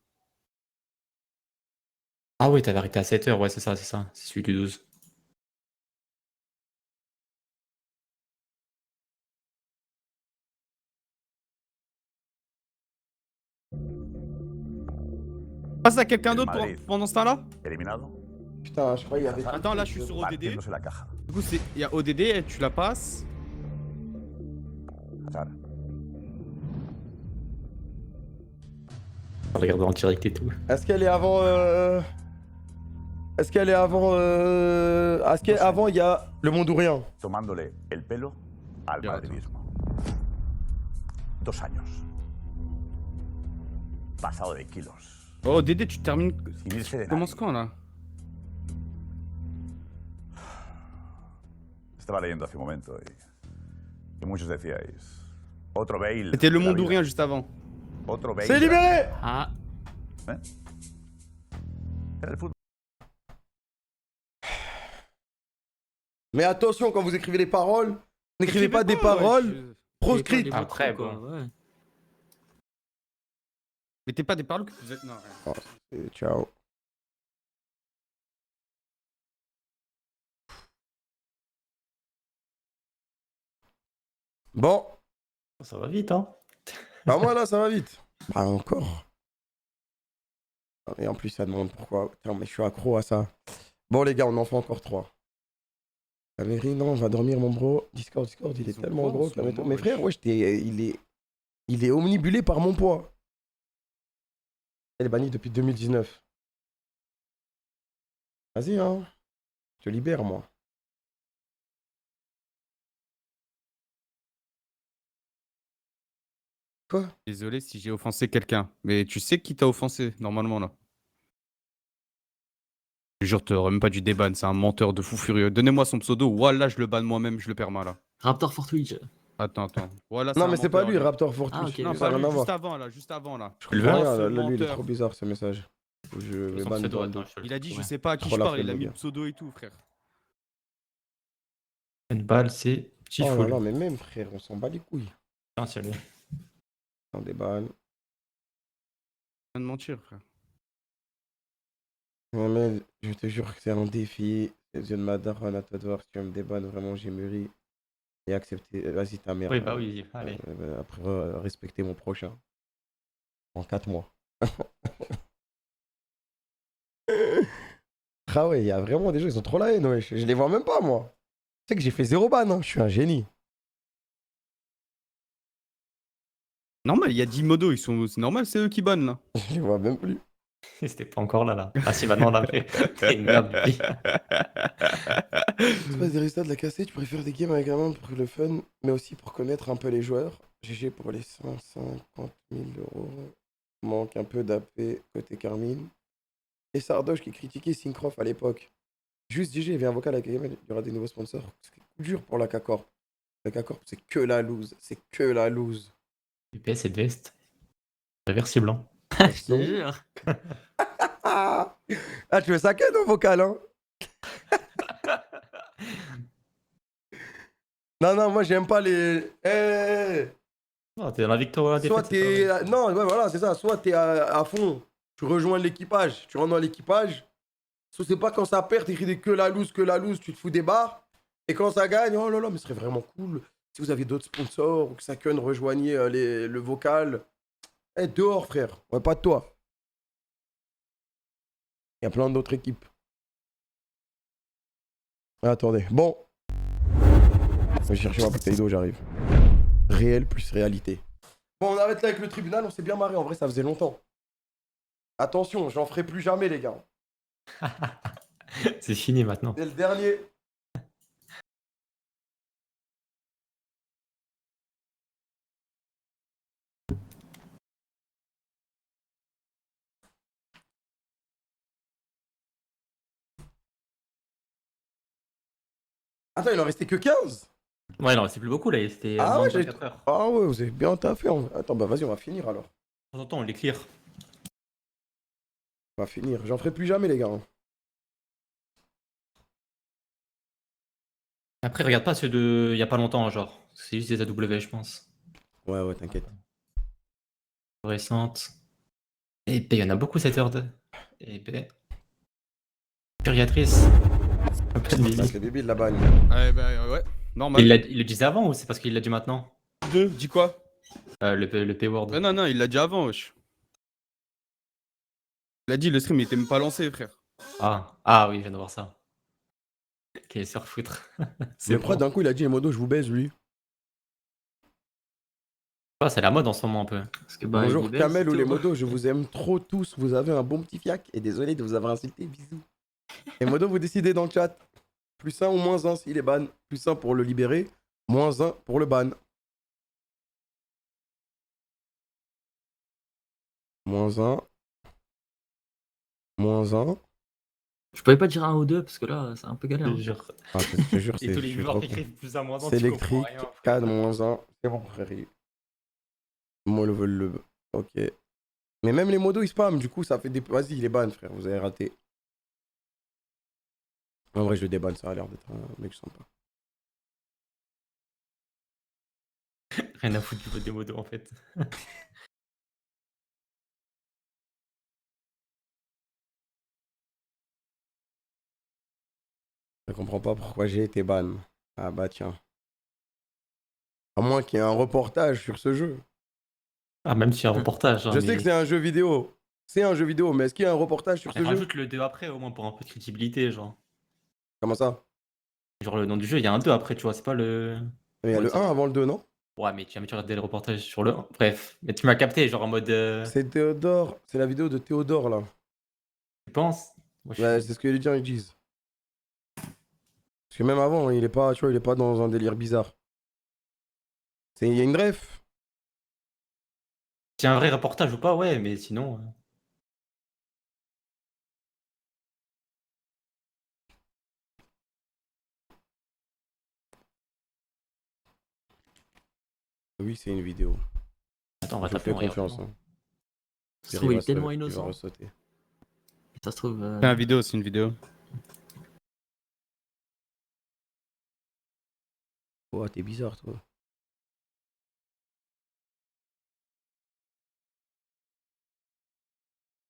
Ah oui, t'avais arrêté à 7h, ouais, c'est ça, c'est ça. C'est celui du 12. Passe à quelqu'un d'autre Madrid. pendant ce temps-là? Eliminado. Putain, je crois qu'il y avait. Attends, là, je suis sur ODD. Partiéndose la caja. Du coup, il y a ODD, et tu la passes. Hazard. Regarde en direct et tout. Est-ce qu'elle est avant. Est-ce qu'elle est avant. Est-ce qu'avant, il y a le monde ou rien? Tomándole el pelo al Ya, madridismo. 2 años. Pasado de kilos. Oh, ODD, tu termines. Sin irse de Tu commences nadie. quand là? Estaba leyendo hace un momento y muchos decíais. Otro Bale. C'était le de la monde ou vida. rien juste avant. Otro Bale. C'est de la- libéré! Ah, ¿Eh? Era el fútbol. Mais attention, quand vous écrivez les paroles, n'écrivez pas des ouais, paroles proscrites. les vôtres, Après, quoi, bon. ouais. Mettez pas des paroles que vous êtes. Non, ouais. Ciao. Bon, Ça va vite, hein. bah moi là, ça va vite. Bah encore. Et en plus, ça demande pourquoi. Putain, mais je suis accro à ça. Bon, les gars, on en fait encore 3. La mairie, non, on va dormir, mon bro. Discord, il est Ils ont tellement quoi en gros ce que la méthode- moment, Mais wesh. frère, wesh, il est omnibulé par mon poids. Elle est bannie depuis 2019. Vas-y, hein. Je te libère, moi. Quoi? Désolé si j'ai offensé quelqu'un. Mais tu sais qui t'a offensé, normalement, là. Je te jure, t'aurais même pas dû déban, c'est un menteur de fou furieux. Donnez-moi son pseudo, voilà, je le banne moi-même, je le perds là. Raptor for Twitch. Attends. Voilà, Non, un mais c'est pas menteur, lui, Raptor for Ah, Twitch. ok. Non, Ça a pas rien lui, à voir. juste avant, là. Je Tu le comprends veux rien, Ce là, lui, il est menteur. trop bizarre, ce message. Je vais Son ban pseudo, dans le attends, dos. je te le Il a dit, je trouve. sais pas à qui Trop je la parle, il flemme, a le mis gars. le pseudo et tout, frère. Une balle, c'est petit Oh là full. là, mais même, frère, on s'en bat les couilles. Tiens, tiens-le. Dans des balles. Je viens de mentir, frère. Mohamed, je te jure que c'est un défi. Les yeux de ma daronne, à toi de voir si tu veux me débanner. Vraiment, j'ai mûri. Et accepter. Vas-y, ta mère. Oui, bah oui, allez. Après, respecter mon prochain. En 4 mois. Ah ouais, il y a vraiment des gens, ils ont trop la haine, wesh. Je les vois même pas, moi. Tu sais que j'ai fait 0 ban, hein. Je suis un génie. Normal, il y a 10 modos, c'est normal, c'est eux qui bannent, là. Je les vois même plus. C'était pas encore là. Ah si, maintenant on l'a fait. T'es une merde, lui. Tu passes des résultats de la cassette, tu préfères des games avec la main pour le fun, mais aussi pour connaître un peu les joueurs. GG pour les 150 000 euros. Manque un peu d'AP côté Carmine. Et Sardoche qui critiquait Syncroft à l'époque. Juste GG, il y avait un vocal avec Game, il y aura des nouveaux sponsors. C'est dur pour la K-Corp. La K-Corp, c'est que la loose. C'est que la loose. UPS et veste. Réversible, hein. Je te jure. Ah, tu veux ça nos vocal, hein? Non, moi j'aime pas les. Oh, t'es dans la victoire. Soit t'es. Non, ouais, voilà, c'est ça. Soit t'es à fond, tu rejoins l'équipage, tu rentres dans l'équipage. Soit c'est pas quand ça perd, t'écris des que la loose, tu te fous des barres. Et quand ça gagne, oh là là, mais ce serait vraiment cool. Si vous avez d'autres sponsors ou que ça conne, rejoignez le vocal. Eh, dehors, frère. Ouais, pas de toi. Il y a plein d'autres équipes. Attendez, bon. Je vais chercher ma bouteille d'eau, j'arrive. Réel plus réalité. Bon, on arrête là avec le tribunal, on s'est bien marré, en vrai ça faisait longtemps. Attention, j'en ferai plus jamais les gars. C'est fini maintenant. C'est le dernier. Attends, il en restait que 15? Ouais, non, c'est plus beaucoup là, c'était Ah moins ouais, de 24 heures. Ah ouais, vous avez bien taffé. Attends, bah vas-y, on va finir alors. De temps en temps, on les clear. On va finir. J'en ferai plus jamais, les gars. Après, regarde pas ceux de il y a pas longtemps, genre. C'est juste des AW, je pense. Ouais, t'inquiète. Récentes. Et il y en a beaucoup cette heure de. Et Puriatrice. Un peu de Bah, Bibi. c'est débile la bagne. Ouais, bah ouais. Normal. Il le disait avant ou c'est parce qu'il l'a dit maintenant? Dis quoi? Le P-word. Non, il l'a dit avant, wesh. Il a dit, le stream, il était même pas lancé, frère. Ah oui, je viens de voir ça. Ok, se refoutre. C'est Mais pourquoi bon. d'un coup il a dit, Modo, je vous baise, lui? C'est la mode en ce moment un peu. Parce que bah, Bonjour il est belle, Kamel ou c'est les tout. modos, je vous aime trop tous. Vous avez un bon petit fiac. Et désolé de vous avoir insulté. Bisous. Et modo, vous décidez dans le chat. +1 ou -1 s'il est ban. +1 pour le libérer. -1 pour le ban. -1. -1. Je pouvais pas dire 1 ou 2 parce que là, c'est un peu galère. Je hein. te jure. Ah, je te jure, Et c'est tous les je suis viewers trop qui con. écrivent plus à moins C'est électrique. 4 -1. C'est bon, frère. Moi, le. Ok. Mais même les modos, ils spam. Du coup, ça fait des. Vas-y, il est ban, frère. Vous avez raté. En vrai, je le débanne. Ça a l'air d'être un mec sympa. Rien à foutre du vote des modos en fait. Je comprends pas pourquoi j'ai été ban. Ah bah tiens. À moins qu'il y ait un reportage sur ce jeu. Ah, même si un reportage. Hein, Je sais que c'est un jeu vidéo. C'est un jeu vidéo, mais est-ce qu'il y a un reportage sur ce jeu? rajoute le 2 après au moins pour un peu de crédibilité, genre. Comment ça? Genre le nom du jeu, il y a un 2 après, tu vois, c'est pas le. Mais il y a Ouais, le c'est- 1 avant le 2, non? Ouais, mais tu vas regarder le reportage sur le 1. Bref, mais tu m'as capté, genre en mode. C'est Théodore. C'est la vidéo de Théodore, là. Tu penses? Moi, je Ouais, suis- c'est ce que les gens ils disent. Parce que même avant, il est pas, tu vois, il est pas dans un délire bizarre. Il y a une ref. C'est un vrai reportage ou pas, ouais, mais sinon. Oui, c'est une vidéo. Attends, on va Je taper fais en regard. confiance. Hein. Ça se trouve, il est tellement Il va innocent. ressauter. Ça se trouve. C'est une vidéo, c'est une vidéo. Oh, t'es bizarre, toi.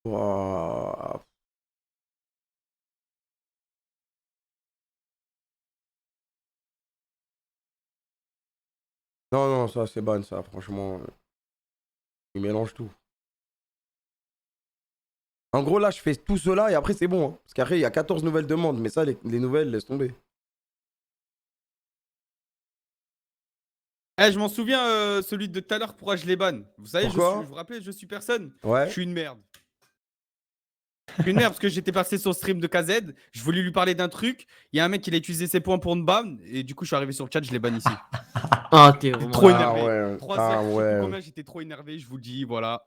Ouah. Non, non, ça c'est ban, ça, franchement. Il mélange tout. En gros, là, je fais tout cela et après, c'est bon. Hein. Parce qu'après, il y a 14 nouvelles demandes, mais ça, les nouvelles, laisse tomber. Eh, je m'en souviens, celui de tout à l'heure, pourquoi je les banne. Vous savez, Pourquoi vous vous rappelez, je suis personne. Ouais. Je suis une merde. Je suis une merde parce que j'étais passé sur le stream de KZ, je voulais lui parler d'un truc, il y a un mec qui a utilisé ses points pour me ban, et du coup, je suis arrivé sur le chat, je les banne ici. Ah, t'es vraiment. Trop Ah énervé. ouais. 3 Ah heures, je sais plus ouais. combien, j'étais trop énervé, je vous le dis, voilà.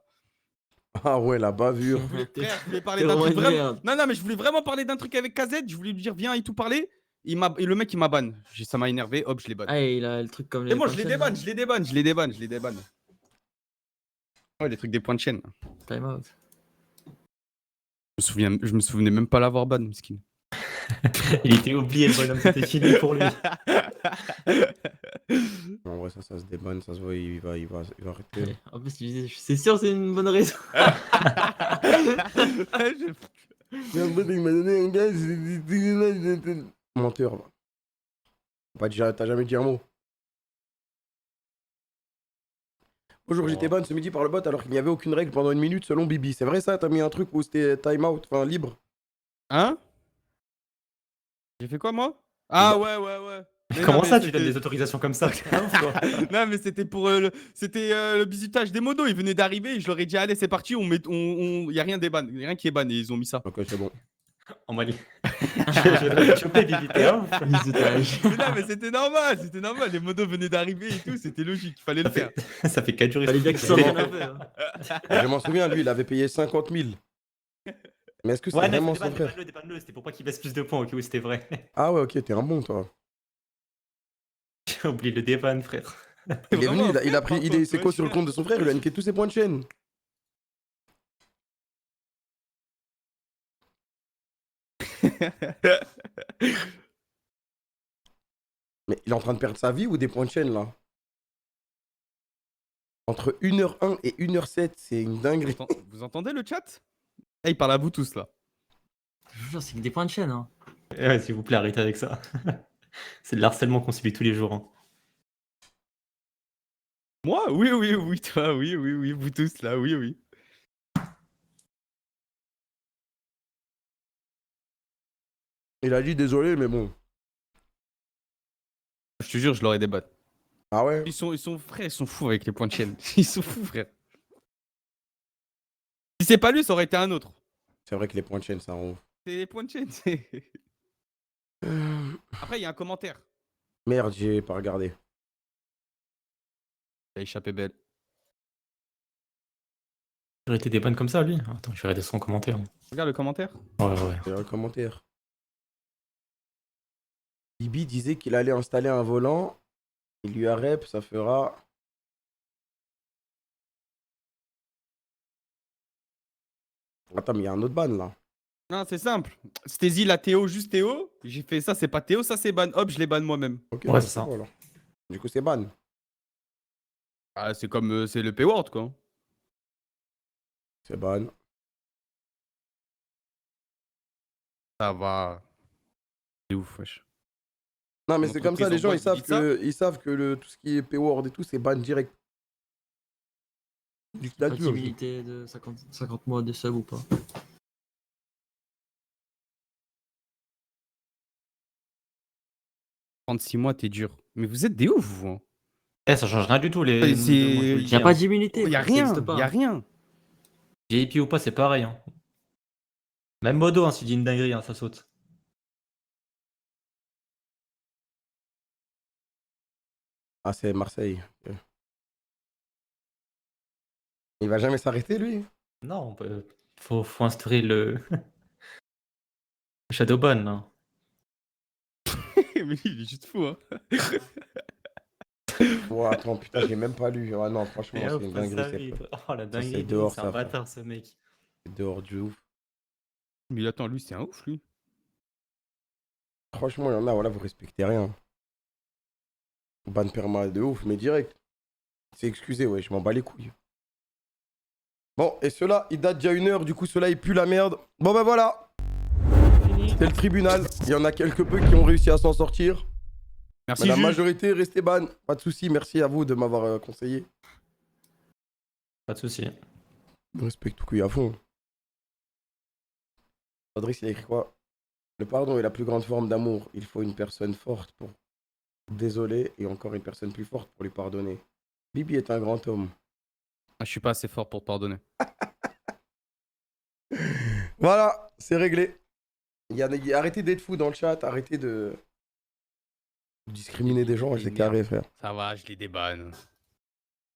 Ah ouais, la bavure. Frère, je voulais parler T'es d'un vraiment truc une vraiment. merde. Non, non, mais je voulais vraiment parler d'un truc avec KZ, je voulais lui dire viens et tout parler. Et le mec il m'a ban. Ça m'a énervé, hop, je les banne. Ah, il a le truc comme les. Et moi je points les de chaîne, débanne, je les débanne, je les débanne, je les débanne. Ouais, les trucs des points de chaîne. là. Time out. Je me souvenais même pas l'avoir ban, miskin. Il était oublié, le bonhomme, c'était fini pour lui. En vrai, ça se débanne, ça se voit, il va arrêter. Ouais. En plus, tu disais, c'est sûr, c'est une bonne raison. Mais en fait, il m'a donné un gars, menteur, va. T'as jamais dit un mot. Bonjour, j'étais ban ce midi par le bot alors qu'il n'y avait aucune règle pendant 1 minute selon Bibi. C'est vrai ça? T'as mis un truc où c'était time out, enfin libre? Hein? J'ai fait quoi moi? Ah ouais. Mais non, Comment mais ça, tu donnes c'était- des autorisations comme ça? Non mais c'était pour le bisutage des modos, ils venaient d'arriver, je leur ai dit allez c'est parti, y a rien des ban, y a rien qui est ban et ils ont mis ça. Ok, c'est bon. En Mali. Je vais te choper, Bibi, t'es un ouf. Bisutage. Mais non mais c'était normal, les modos venaient d'arriver et tout, c'était logique, il fallait le faire. Ça fait 4 jours. Fallait bien que ça Ouais, s'en a fait. hein. Je m'en souviens, lui, il avait payé 50 000. Mais est-ce que c'est non, vraiment son frère? dépanne-le, c'était pour pas qu'il baisse plus de points, ok, oui, c'était vrai. Ah ouais, ok, t'es un bon, toi. Oublie le déban, frère. Il est venu, Vraiment, il a pris. frère, C'est quoi sur le compte de son frère? Il a niqué tous ses points de chaîne. Mais il est en train de perdre sa vie ou des points de chaîne là? Entre 1h01 et 1h07, c'est une dinguerie. Vous entendez le chat? Eh, il parle à vous tous là. Je vous jure, c'est que des points de chaîne. Hein. Ouais, s'il vous plaît, arrêtez avec ça. C'est de l'harcèlement qu'on subit tous les jours. Hein. Moi? Oui, oui, oui, toi, oui, oui, oui, vous tous là, oui, oui. Il a dit désolé, mais bon. Je te jure, je l'aurais débattu. Ah ouais? Ils sont frères, ils sont fous avec les points de chaîne. Ils sont fous, frère. Si c'est pas lui, ça aurait été un autre. C'est vrai que les points de chaîne, ça rend ouf. C'est les points de chaîne. Après, il y a un commentaire. Merde, j'ai pas regardé. Il a échappé belle. Il aurait été des bonnes comme ça, lui. Attends, je vais regarder son commentaire. Regarde le commentaire. Ouais, ouais. Il y a un commentaire. Bibi disait qu'il allait installer un volant. Il lui a rep, ça fera. Attends, mais il y a un autre ban là. Non, c'est simple. Stézy, la Théo, juste Théo. J'ai fait ça, c'est pas Théo, ça c'est ban. Hop, je les banne moi-même. Ok, Ouais, bah, c'est ça. bon, alors. Du coup, c'est ban. Ah, c'est comme c'est le P-word quoi. C'est ban. Ça va. C'est ouf, wesh. Non, mais c'est comme ça, les gens, L'entreprise en boîte, ils savent que tout ce qui est P-word et tout, c'est ban direct. Pas d'immunité de 50 mois de sub ou pas. 36 mois, t'es dur. Mais vous êtes des ouf, vous. Hein. Eh, ça change rien du tout, les. C'est- moi, je vous le Il dis, n'y a hein. pas d'immunité. Y a frère, ça rien, existe pas. y a rien. VIP ou pas, c'est pareil. Hein. Même Modo, hein, s'il dit une dinguerie, hein, ça saute. Ah, c'est Marseille. Ok. Il va jamais s'arrêter, lui? Non, faut instaurer le. Shadowban. Hein. Mais lui, il est juste fou, hein. Oh, attends, putain, j'ai même pas lu. Ah non, franchement, Et c'est hop, une ça dinguerie. vite. Oh la c'est dinguerie, dehors, c'est ça, un frère. bâtard ce mec. C'est dehors du ouf. Mais attends, lui, c'est un ouf, lui. Franchement, il y en a, voilà, vous respectez rien. Ban perma de ouf, mais direct. C'est excusé, ouais, je m'en bats les couilles. Bon, et ceux-là, ils datent d'il y a 1 heure, du coup, ceux-là, ils puent la merde. Bon, bah voilà. C'était le tribunal. Il y en a quelque peu qui ont réussi à s'en sortir. Merci, Mais la juge. majorité est restée ban. Pas de soucis, merci à vous de m'avoir conseillé. Pas de soucis. Je respecte tout à fond. Fabrice, il a écrit quoi? Le pardon est la plus grande forme d'amour. Il faut une personne forte pour désoler et encore une personne plus forte pour lui pardonner. Bibi est un grand homme. Ah, je suis pas assez fort pour pardonner. Voilà, c'est réglé. Arrêtez d'être fou dans le chat, arrêtez de discriminer des gens, c'est carré, frère. Ça va, je les débanne.